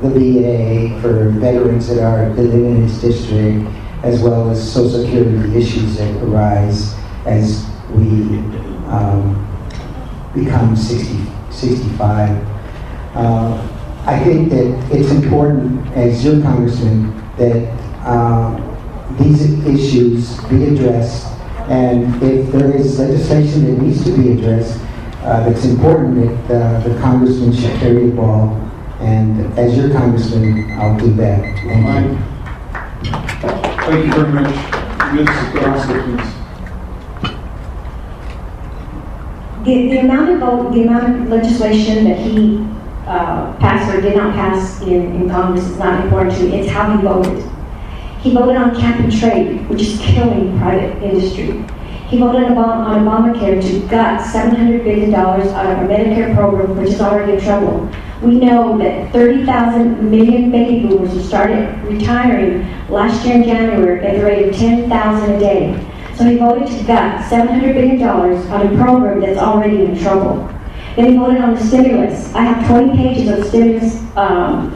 the VA for veterans that are living in his district, as well as Social Security issues that arise as we become 65. I think that it's important, as your congressman, that these issues be addressed, and if there is legislation that needs to be addressed, it's important that the congressman should carry the ball, and as your congressman, I'll do that. Thank you. Thank you very much. Ms. Carrasco, please. The amount of legislation that he passed or did not pass in Congress is not important to me. It's how he voted. He voted on cap and trade, which is killing private industry. He voted on Obamacare to gut $700 billion out of a Medicare program, which is already in trouble. We know that 30,000 million baby boomers who started retiring last year in January at the rate of 10,000 a day. So he voted to gut $700 billion on a program that's already in trouble. Then he voted on the stimulus. I have 20 pages of stimulus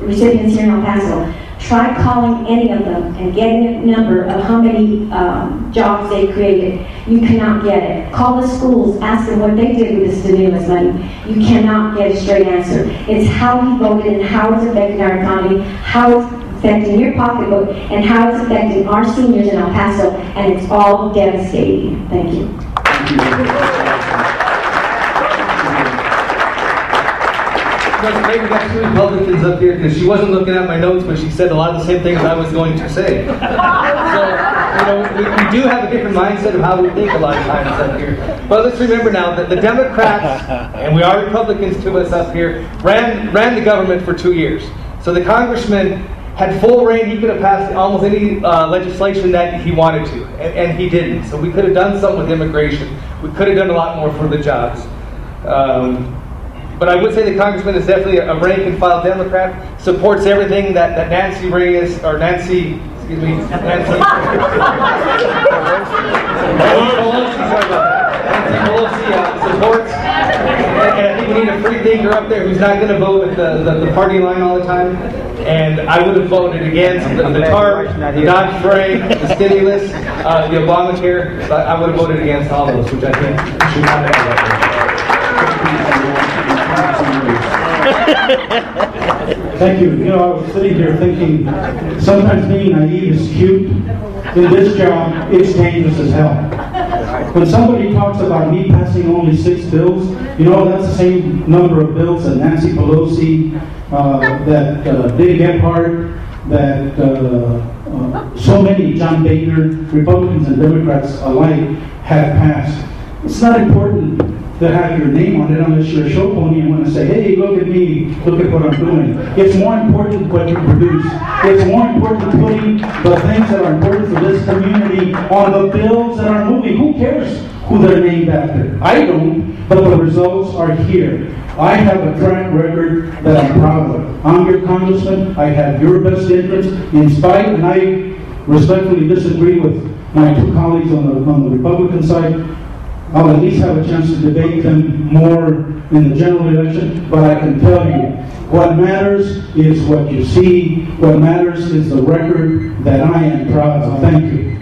recipients here in El Paso. Try calling any of them and getting a number of how many jobs they created. You cannot get it. Call the schools, ask them what they did with the stimulus money. You cannot get a straight answer. It's how he voted and how it's affecting our economy, how it's affecting your pocketbook, and how it's affecting our seniors in El Paso, and it's all devastating. Thank you. Maybe got 2 Republicans up here because she wasn't looking at my notes, but she said a lot of the same things I was going to say. So, we do have a different mindset of how we think a lot of times up here. But let's remember now that the Democrats, and we are Republicans to us up here, ran the government for 2 years. So the congressman had full reign. He could have passed almost any legislation that he wanted to, and he didn't. So we could have done something with immigration. We could have done a lot more for the jobs. But I would say the congressman is definitely a rank-and-file Democrat, supports everything that Nancy Pelosi Pelosi supports. And I think we need a free thinker up there who's not going to vote with the party line all the time. And I would have voted against the TARP, the Dodd-Frank, the stimulus, the Obamacare. But I would have voted against all those, which I think should not have Thank you. You know, I was sitting here thinking, sometimes being naive is cute. In this job, it's dangerous as hell. When somebody talks about me passing only 6 bills, you know, that's the same number of bills that Nancy Pelosi, that Dick Gephardt, that so many, John Boehner, Republicans and Democrats alike, have passed. It's not important to have your name on it unless you're a show pony and want to say, hey, look at me, look at what I'm doing. It's more important what you produce. It's more important putting the things that are important for this community on the bills that are moving. Who cares who they're named after? I don't, but the results are here. I have a track record that I'm proud of. I'm your congressman. I have your best interests. In spite, and I respectfully disagree with my 2 colleagues on the Republican side, I'll at least have a chance to debate them more in the general election, but I can tell you, what matters is what you see. What matters is the record that I am proud of. Thank you.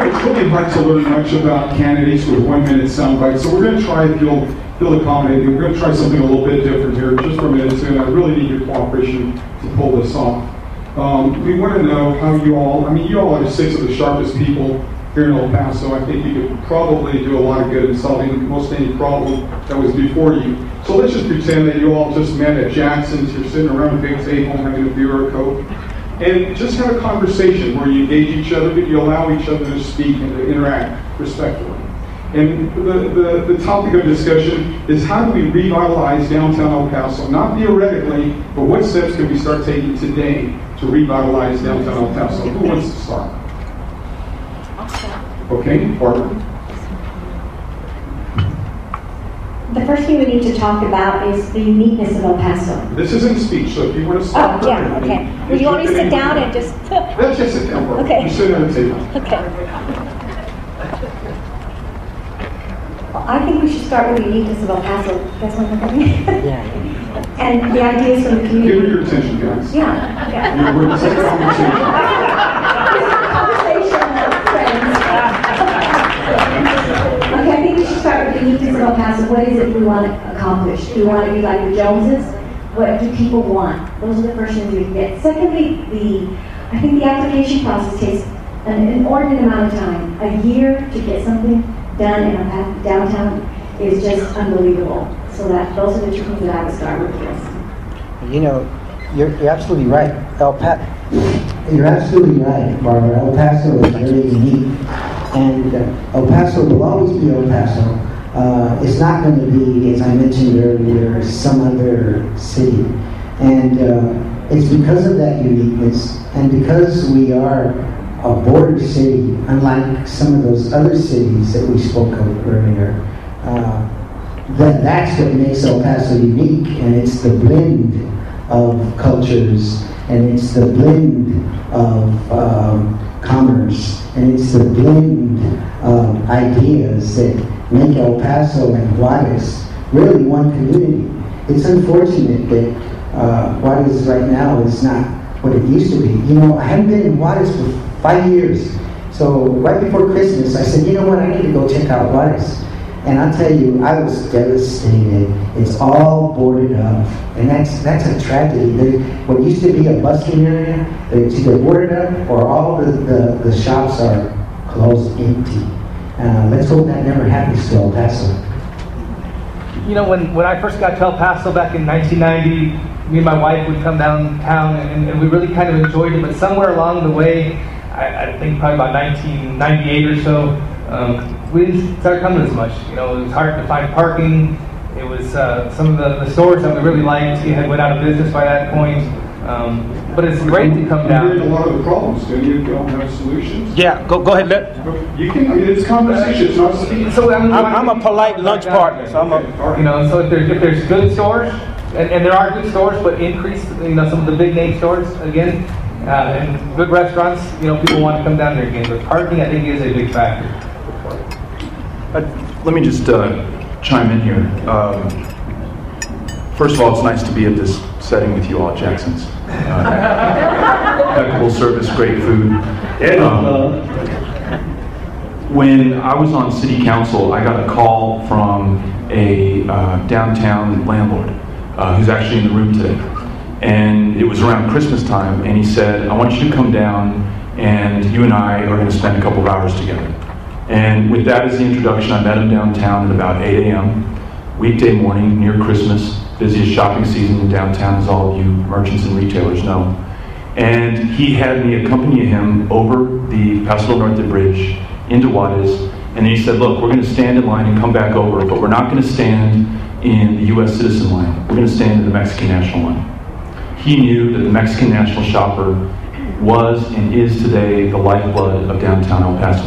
It's really hard to learn much about candidates with 1-minute sound bites, so we're going to try, if you'll accommodate me, we're going to try something a little bit different here, just for a minute or two, and I really need your cooperation to pull this off. We want to know how you all are 6 of the sharpest people here in El Paso. I think you could probably do a lot of good in solving most any problem that was before you. So let's just pretend that you all just met at Jackson's, you're sitting around a big table having a beer or a Coke, and just have a conversation where you engage each other, but you allow each other to speak and to interact respectfully. And the topic of discussion is how do we revitalize downtown El Paso? Not theoretically, but what steps can we start taking today to revitalize downtown El Paso? Who wants to start? I'll start. Okay, Barbara. The first thing we need to talk about is the uniqueness of El Paso. This isn't speech, so if you want to start. Oh, yeah, okay. Well, you want me to sit down and just... Let's just sit down, Barbara. Okay. You sit at the table. Okay. I think we should start with the uniqueness of El Paso. That's what I'm thinking. Yeah. And the ideas from the community. Give me your attention, guys. Yeah. Okay. We're going to take a conversation. Okay, I think we should start with the uniqueness of El Paso. What is it we want to accomplish? Do we want to be like the Joneses? What do people want? Those are the first things we can get. Secondly, I think the application process takes an inordinate amount of time. A year to get something done in a downtown is just unbelievable. So those are the 2 things that I would start with. Yes. You know, you're absolutely right. You're absolutely right, Barbara. El Paso is very unique, and El Paso will always be El Paso. It's not going to be, as I mentioned earlier, some other city, and it's because of that uniqueness, and because we are a border city, unlike some of those other cities that we spoke of earlier. That's what makes El Paso unique, and it's the blend of cultures, and it's the blend of commerce, and it's the blend of ideas that make El Paso and Juarez really one community. It's unfortunate that Juarez right now is not what it used to be. You know, I haven't been in Juarez for 5 years. So right before Christmas, I said, you know what, I need to go check out Juarez. And I'll tell you, I was devastated. It's all boarded up. And that's a tragedy. What used to be a bustling area, it's either boarded up or all the shops are closed, empty. Let's hope that never happens to El Paso. You know, when I first got to El Paso back in 1990, me and my wife would come downtown and we really kind of enjoyed it. But somewhere along the way, I think probably about 1998 or so, we didn't start coming as much. You know, it was hard to find parking. It was some of the stores that we really liked had went out of business by that point. But it's great to come down. You heard a lot of the problems, don't you? You don't have solutions. Yeah, go ahead. You can. I mean, it's conversation. It's not speech. So I'm a polite lunch partner. So I'm a. You know, so if there's good stores, and there are good stores, but increase, you know, some of the big name stores again. And good restaurants, people want to come down there again. But parking, I think, is a big factor. Let me just chime in here. First of all, it's nice to be at this setting with you all at Jackson's. Impeccable service, great food. When I was on city council, I got a call from a downtown landlord who's actually in the room today. And it was around Christmas time, and he said, I want you to come down, and you and I are going to spend a couple of hours together. And with that as the introduction, I met him downtown at about 8 a.m., weekday morning, near Christmas, busiest shopping season in downtown, as all of you merchants and retailers know. And he had me accompany him over the Paso del Norte Bridge into Juarez, and then he said, look, we're going to stand in line and come back over, but we're not going to stand in the U.S. citizen line. We're going to stand in the Mexican national line. He knew that the Mexican national shopper was and is today the lifeblood of downtown El Paso.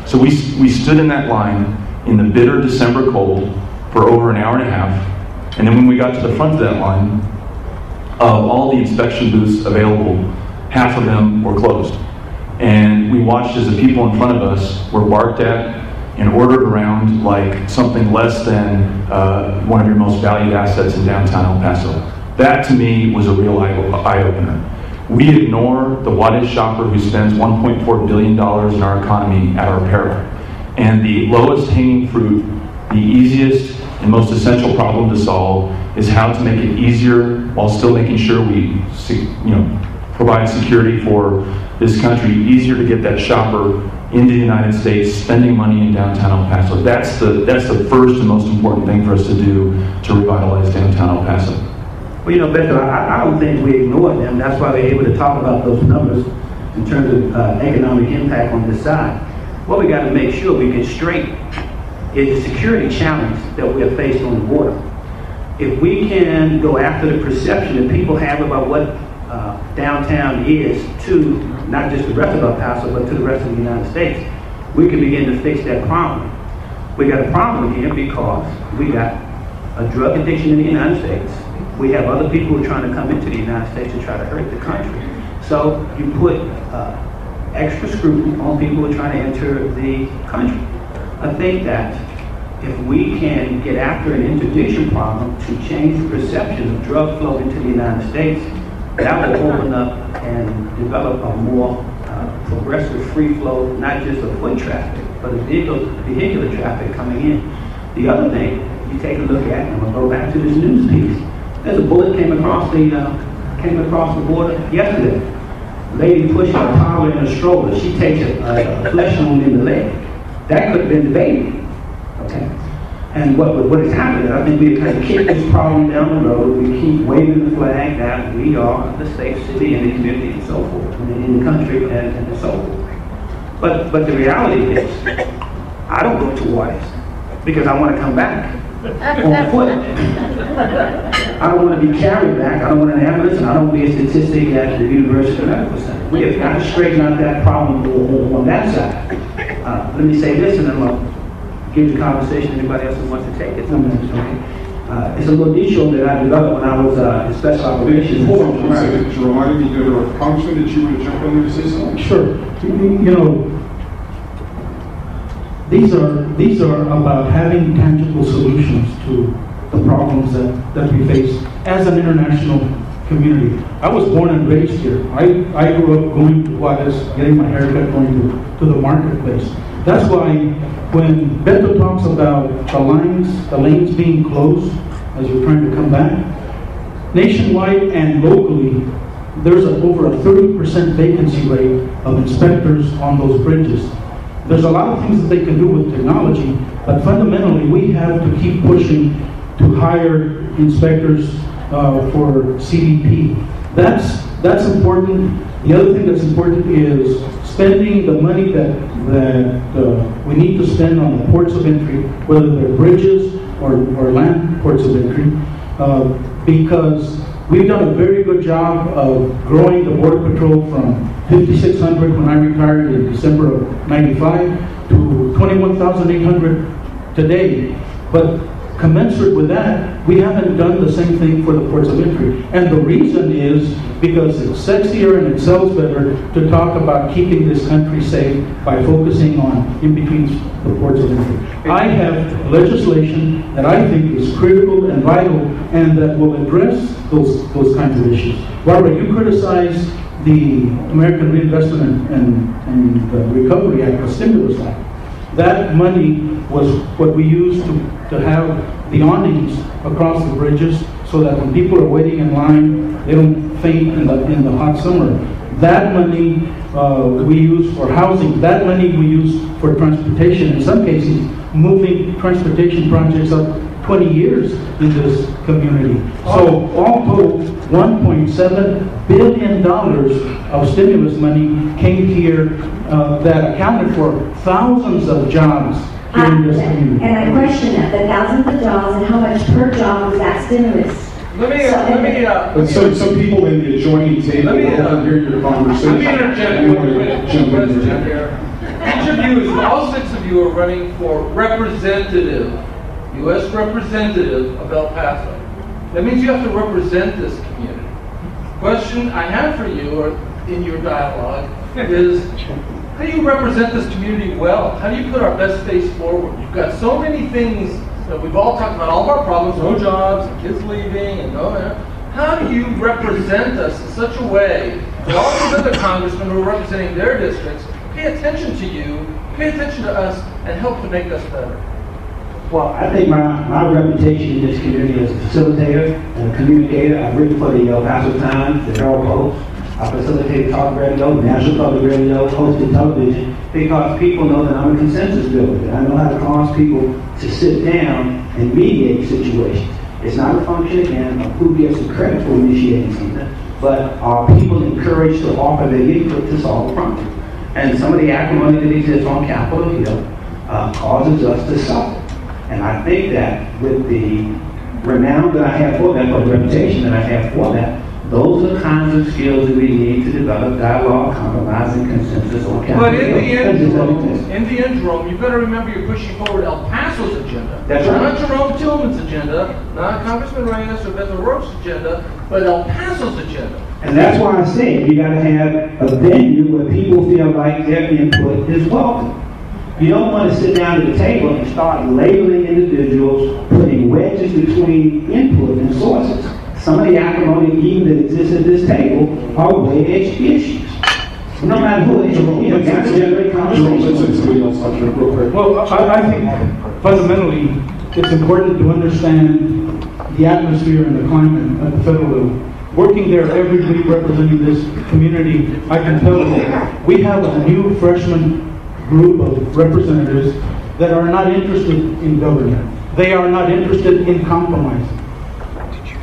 So we stood in that line in the bitter December cold for over an hour and a half, and then when we got to the front of that line, of all the inspection booths available, half of them were closed. And we watched as the people in front of us were barked at and ordered around like something less than one of your most valued assets in downtown El Paso. That to me was a real eye-opener. We ignore the Juarez shopper who spends $1.4 billion in our economy at our peril. And the lowest hanging fruit, the easiest and most essential problem to solve is how to make it easier while still making sure we provide security for this country, easier to get that shopper into the United States, spending money in downtown El Paso. That's the first and most important thing for us to do to revitalize downtown El Paso. Well, Beto, I don't think we ignore them. That's why we're able to talk about those numbers in terms of economic impact on this side. What we got to make sure we get straight is the security challenge that we are faced on the border. If we can go after the perception that people have about what downtown is to not just the rest of El Paso, but to the rest of the United States, we can begin to fix that problem. We got a problem here because we got a drug addiction in the United States. We have other people who are trying to come into the United States to try to hurt the country. So you put extra scrutiny on people who are trying to enter the country. I think that if we can get after an interdiction problem to change the perception of drug flow into the United States, that will open up and develop a more progressive free flow, not just of foot traffic, but of vehicular traffic coming in. The other thing you take a look at, and I'm going to go back to this news piece. There's a bullet came across the border yesterday. Lady pushing a toddler in a stroller. She takes a flesh wound in the leg. That could have been the baby. Okay. And what has happened, I think we've kind of kicked this problem down the road. We keep waving the flag that we are the safe city in the community and so forth, in the country and so forth. But the reality is, I don't go to Juarez because I want to come back on foot. I don't want to be carried back. I don't want an ambulance, and I don't want to be a statistic at the University Medical Center. We have got to straighten out that problem on that side. Let me say this, and then I'll give the conversation to anybody else who wants to take it. It's a little dicho that I developed when I was in special operations. Hold on for a second. You reminded me that a congressman that you want to jump in there to say something? Sure. These are about having tangible solutions to the problems that we face as an international community. I was born and raised here. I grew up going to Juarez, getting my haircut, going to the marketplace. That's why when Beto talks about the lanes being closed as you're trying to come back, nationwide and locally, there's over a 30% vacancy rate of inspectors on those bridges. There's a lot of things that they can do with technology, but fundamentally we have to keep pushing to hire inspectors for CBP. That's important. The other thing that's important is spending the money that we need to spend on the ports of entry, whether they're bridges or land ports of entry, because we've done a very good job of growing the Border Patrol from 5,600 when I retired in December of '95 to 21,800 today. But commensurate with that, we haven't done the same thing for the ports of entry. And the reason is because it's sexier and it sells better to talk about keeping this country safe by focusing on in between the ports of entry. I have legislation that I think is critical and vital and that will address those kinds of issues. Barbara, you criticize the American Reinvestment and Recovery Act, the stimulus act. That money was what we used to have the awnings across the bridges so that when people are waiting in line, they don't faint in the hot summer. That money we use for housing. That money we use for transportation. In some cases, moving transportation projects up 20 years in this community. So all told, $1.7 billion of stimulus money came here that accounted for thousands of jobs in this community. And I question that, the thousands of jobs and how much per job was that stimulus? So some people in the adjoining table will hear your conversation. Let me interject here. Each of you, all six of you are running for representative, U.S. representative of El Paso. That means you have to represent this community. Question I have for you, or in your dialogue, is how do you represent this community well? How do you put our best face forward? You've got so many things that we've all talked about, all of our problems, no jobs, and kids leaving, and no. How do you represent us in such a way that all these other congressmen who are representing their districts pay attention to you, pay attention to us, and help to make us better? Well, I think my reputation in this community as a facilitator and a communicator, I've written for the El Paso Times, the Herald Post. I facilitate talk radio, national public radio, hosted television, because people know that I'm a consensus builder, that I know how to cause people to sit down and mediate situations. It's not a function, again, of who gets the credit for initiating something, but are people encouraged to offer their input to solve a problem? And some of the acrimony that exists on Capitol Hill causes us to suffer. And I think that with the renown that I have for that, or the reputation that I have for that, those are the kinds of skills that we need to develop dialogue, compromise, and consensus on Capitol But Hill. in the interim, you've got to remember you're pushing forward El Paso's agenda. That's right. Not Jerome Tillman's agenda, not Congressman Reyes or Beto O'Rourke's agenda, but El Paso's agenda. And that's why I say you got to have a venue where people feel like their input is welcome. You don't want to sit down at the table and start labeling individuals, putting wedges between input and sources. Some of the acrimony even that exists at this table are wedge issues. No matter who it is, you got to generate conversation. Well, I think fundamentally it's important to understand the atmosphere and the climate at the federal level. Working there every week representing this community, I can tell you, we have a new freshman group of representatives that are not interested in government. They are not interested in compromising.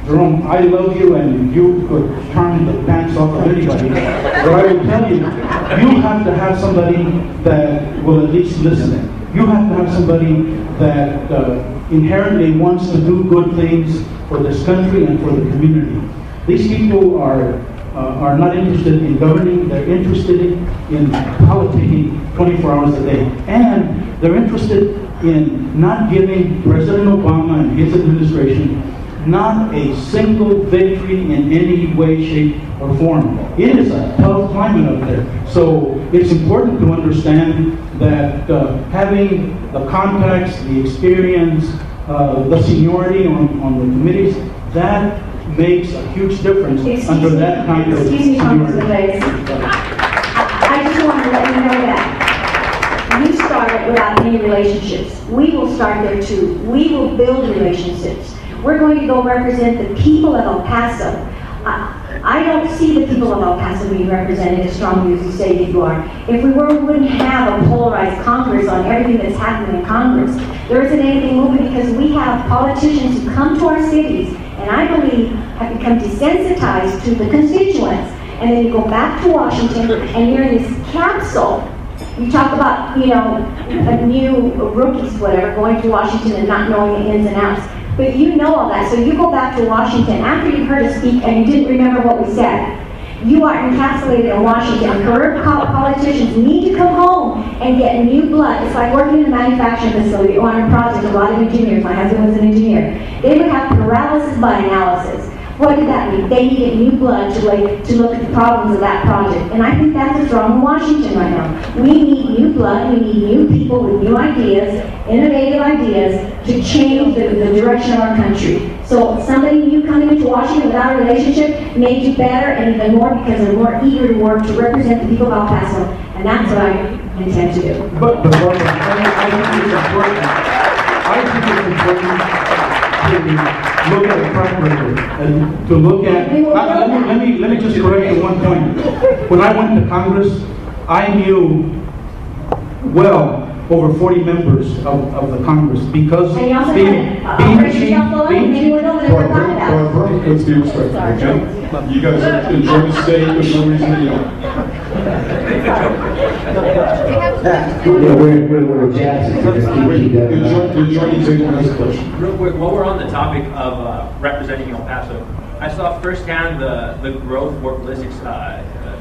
Jerome, I love you and you could turn the pants off of anybody, but I will tell you, you have to have somebody that will at least listen. You have to have somebody that inherently wants to do good things for this country and for the community. These people are not interested in governing, they're interested in politicking 24 hours a day. And they're interested in not giving President Obama and his administration not a single victory in any way, shape, or form. It is a tough climate up there. So it's important to understand that having the contacts, the experience, the seniority on the committees, that makes a huge difference under that kind of seniority. I just want to let you know that you started without any relationships. We will start there too. We will build relationships. We're going to go represent the people of El Paso. I don't see the people of El Paso being represented as strongly as you say you are. If we were, we wouldn't have a polarized Congress on everything that's happening in Congress. There isn't anything moving because we have politicians who come to our cities and I believe have become desensitized to the constituents. And then you go back to Washington and you're in this capsule. You talk about, you know, new rookies, whatever, going to Washington and not knowing the ins and outs. But you know all that, so you go back to Washington after you've heard us speak and you didn't remember what we said. You are encapsulated in Washington. Career politicians need to come home and get new blood. It's like working in a manufacturing facility or on a project. A lot of engineers, my husband was an engineer. They would have paralysis by analysis. What did that mean? They needed new blood to look at the problems of that project. And I think that's what's wrong in Washington right now. We need new blood, we need new people with new ideas, innovative ideas, to change the direction of our country. So somebody new coming into Washington without a relationship may do better and even more because they're more eager to work to represent the people of El Paso. And that's what I intend to do. But Barbara, I think it's important. To look at the track record and to look at. Let me just correct you one point. When I went to Congress, I knew well over 40 members of the Congress because being chief. Let's be respectful, okay? You guys enjoy the state, there's no reason to yell. We're Jackson. Real quick, while we're on the topic of representing El Paso, I saw firsthand the growth Fort Bliss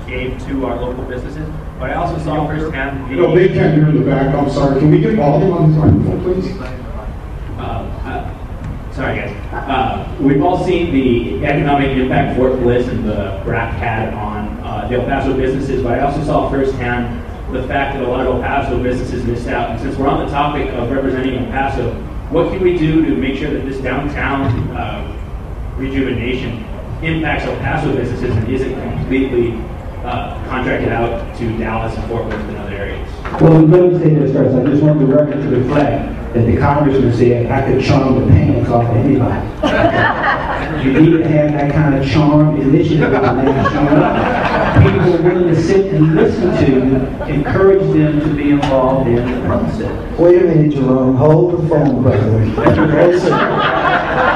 gave to our local businesses, but I also saw firsthand the... No, they can't hear in the back, I'm sorry. Can we get volume on the microphone, please? Sorry, guys. We've all seen the economic impact Fort Bliss and the BRAC had on the El Paso businesses, but I also saw firsthand the fact that a lot of El Paso businesses missed out. And since we're on the topic of representing El Paso, what can we do to make sure that this downtown rejuvenation impacts El Paso businesses and isn't completely contracted out to Dallas and Fort Worth and other areas? Well, let me say this first. I just want the record to reflect that the congressman said I could charm the pants off of anybody. You need to have that kind of charm initiative on the national level. People are willing to sit and listen to you, encourage them to be involved in the process. Wait a minute, Jerome. Hold the phone, brother. Listen,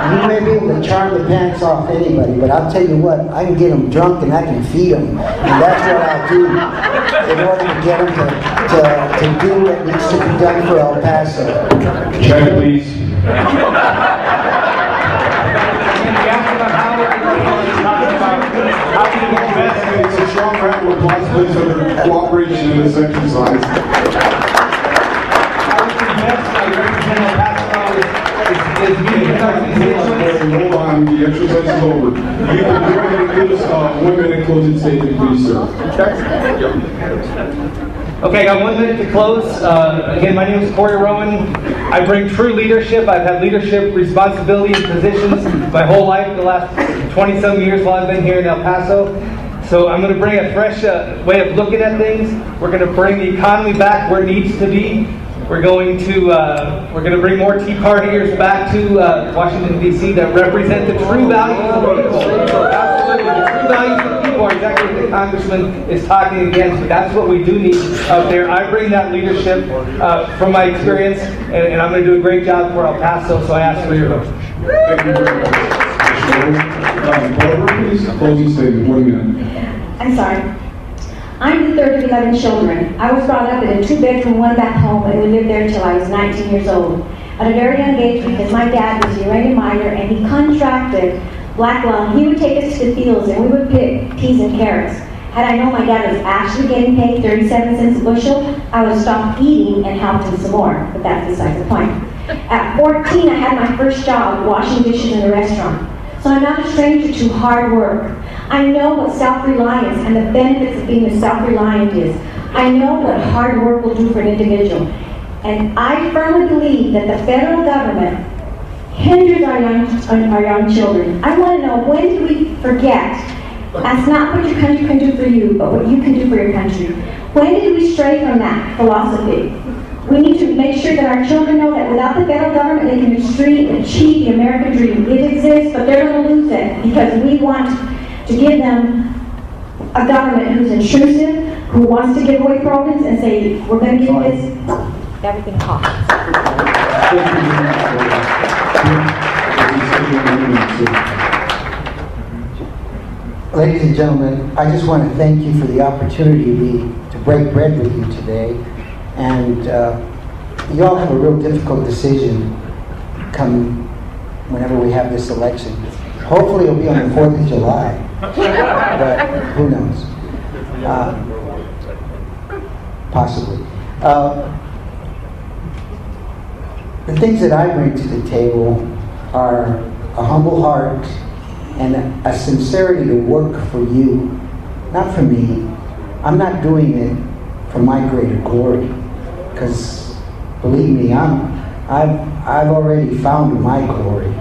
you may be able to charm the pants off anybody, but I'll tell you what, I can get them drunk and I can feed them. And that's what I'll do in order to get them to do what needs to be done for El Paso. Check, please. It's a strong round of applause, please, for their cooperation in this exercise. Hold on, the exercise is over. You can go ahead and give us 1 minute closing statement, please, sir. Okay, I got 1 minute to close. Again, my name is Corey Rowan. I bring true leadership. I've had leadership responsibility and positions my whole life, the last 20-some years while I've been here in El Paso. So I'm going to bring a fresh way of looking at things. We're going to bring the economy back where it needs to be. We're going to bring more Tea Partiers back to Washington, D.C. that represent the true values of the people. Absolutely, the true values of the people are exactly what the congressman is talking against, but that's what we do need out there. I bring that leadership from my experience, and I'm going to do a great job for El Paso, so I ask for your vote. Thank you very much. Barbara, please, closing statement, 1 minute. I'm sorry. I'm the third of 11 children. I was brought up in a 2-bedroom, 1-bath home, and we lived there until I was 19 years old. At a very young age, because my dad was a uranium miner and he contracted black lung, he would take us to the fields and we would pick peas and carrots. Had I known my dad was actually getting paid 37 cents a bushel, I would stop eating and help him some more, but that's beside the point. At 14, I had my first job washing dishes in a restaurant. So I'm not a stranger to hard work. I know what self-reliance and the benefits of being a self-reliant is. I know what hard work will do for an individual. And I firmly believe that the federal government hinders our young children. I want to know, when do we forget? That's not what your country can do for you, but what you can do for your country. When did we stray from that philosophy? We need to make sure that our children know that without the federal government, they can achieve the American dream. It exists, but they're going to lose it because we want to give them a government who's intrusive, who wants to give away programs and say, we're going to give this, everything costs. Ladies and gentlemen, I just want to thank you for the opportunity to break bread with you today. And you all have a real difficult decision come whenever we have this election. Hopefully it'll be on the 4th of July. But who knows? Possibly. The things that I bring to the table are a humble heart and a sincerity to work for you, not for me. I'm not doing it for my greater glory, because believe me, I've already found my glory.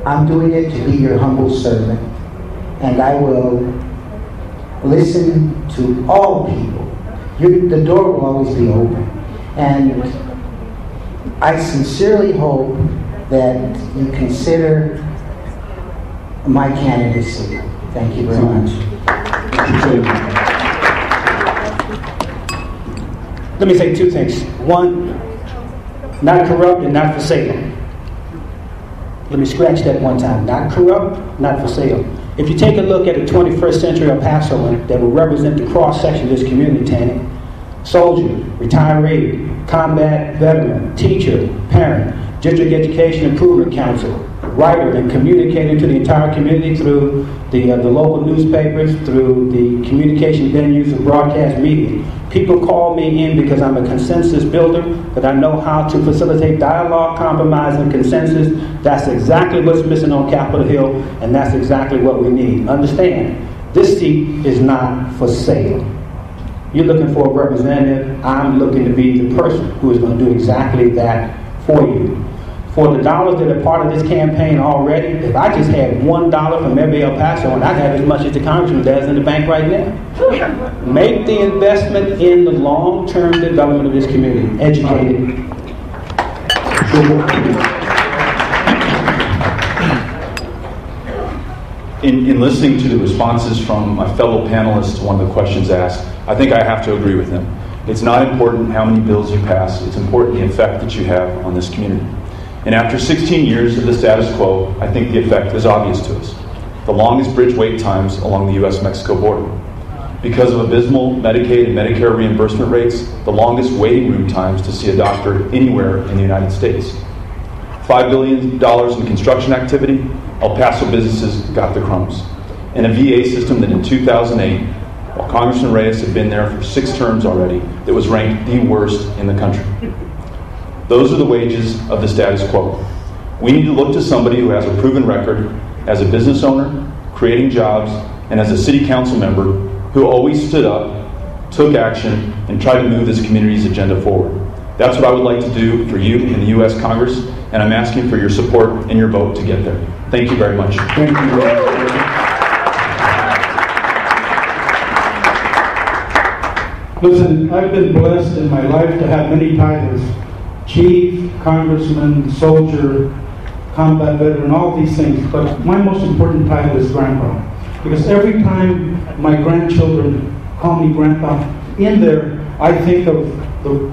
I'm doing it to be your humble servant, and I will listen to all people. The door will always be open. And I sincerely hope that you consider my candidacy. Thank you very much. Let me say two things. One, not corrupt and not for sale. Let me scratch that one time. Not corrupt, not for sale. If you take a look at the 21st century El Paso that will represent the cross-section of this community, Tanny, soldier, retiree, combat veteran, teacher, parent, district education improvement council, writer, and communicator to the entire community through the local newspapers, through the communication venues of broadcast media. People call me in because I'm a consensus builder, that I know how to facilitate dialogue, compromise, and consensus. That's exactly what's missing on Capitol Hill, and that's exactly what we need. Understand, this seat is not for sale. You're looking for a representative. I'm looking to be the person who is going to do exactly that for you. For the dollars that are part of this campaign already, if I just had $1 from every El Paso, and I'd have as much as the congressman does in the bank right now. Make the investment in the long-term development of this community. Educated. In listening to the responses from my fellow panelists to one of the questions asked, I think I have to agree with them. It's not important how many bills you pass, it's important the effect that you have on this community. And after 16 years of the status quo, I think the effect is obvious to us. The longest bridge wait times along the U.S.-Mexico border. Because of abysmal Medicaid and Medicare reimbursement rates, the longest waiting room times to see a doctor anywhere in the United States. $5 billion in construction activity, El Paso businesses got the crumbs. And a VA system that in 2008, while Congressman Reyes had been there for 6 terms already, that was ranked the worst in the country. Those are the wages of the status quo. We need to look to somebody who has a proven record as a business owner, creating jobs, and as a city council member who always stood up, took action, and tried to move this community's agenda forward. That's what I would like to do for you in the U.S. Congress, and I'm asking for your support and your vote to get there. Thank you very much. Thank you. Listen, I've been blessed in my life to have many titles. Chief, congressman, soldier, combat veteran, all these things. But my most important title is grandpa. Because every time my grandchildren call me grandpa, in there I think of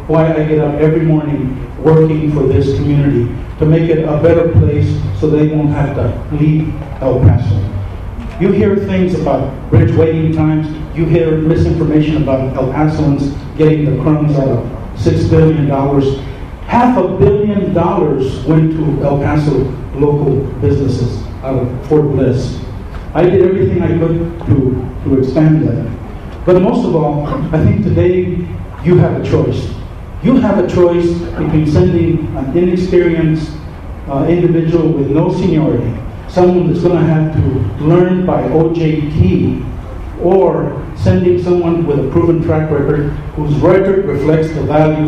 why I get up every morning working for this community to make it a better place so they won't have to leave El Paso. You hear things about bridge waiting times. You hear misinformation about El Pasoans getting the crumbs out of $6 billion. $500 million went to El Paso local businesses out of Fort Bliss. I did everything I could to expand that. But most of all, I think today you have a choice. You have a choice between sending an inexperienced individual with no seniority, someone that's going to have to learn by OJT, or sending someone with a proven track record whose record reflects the value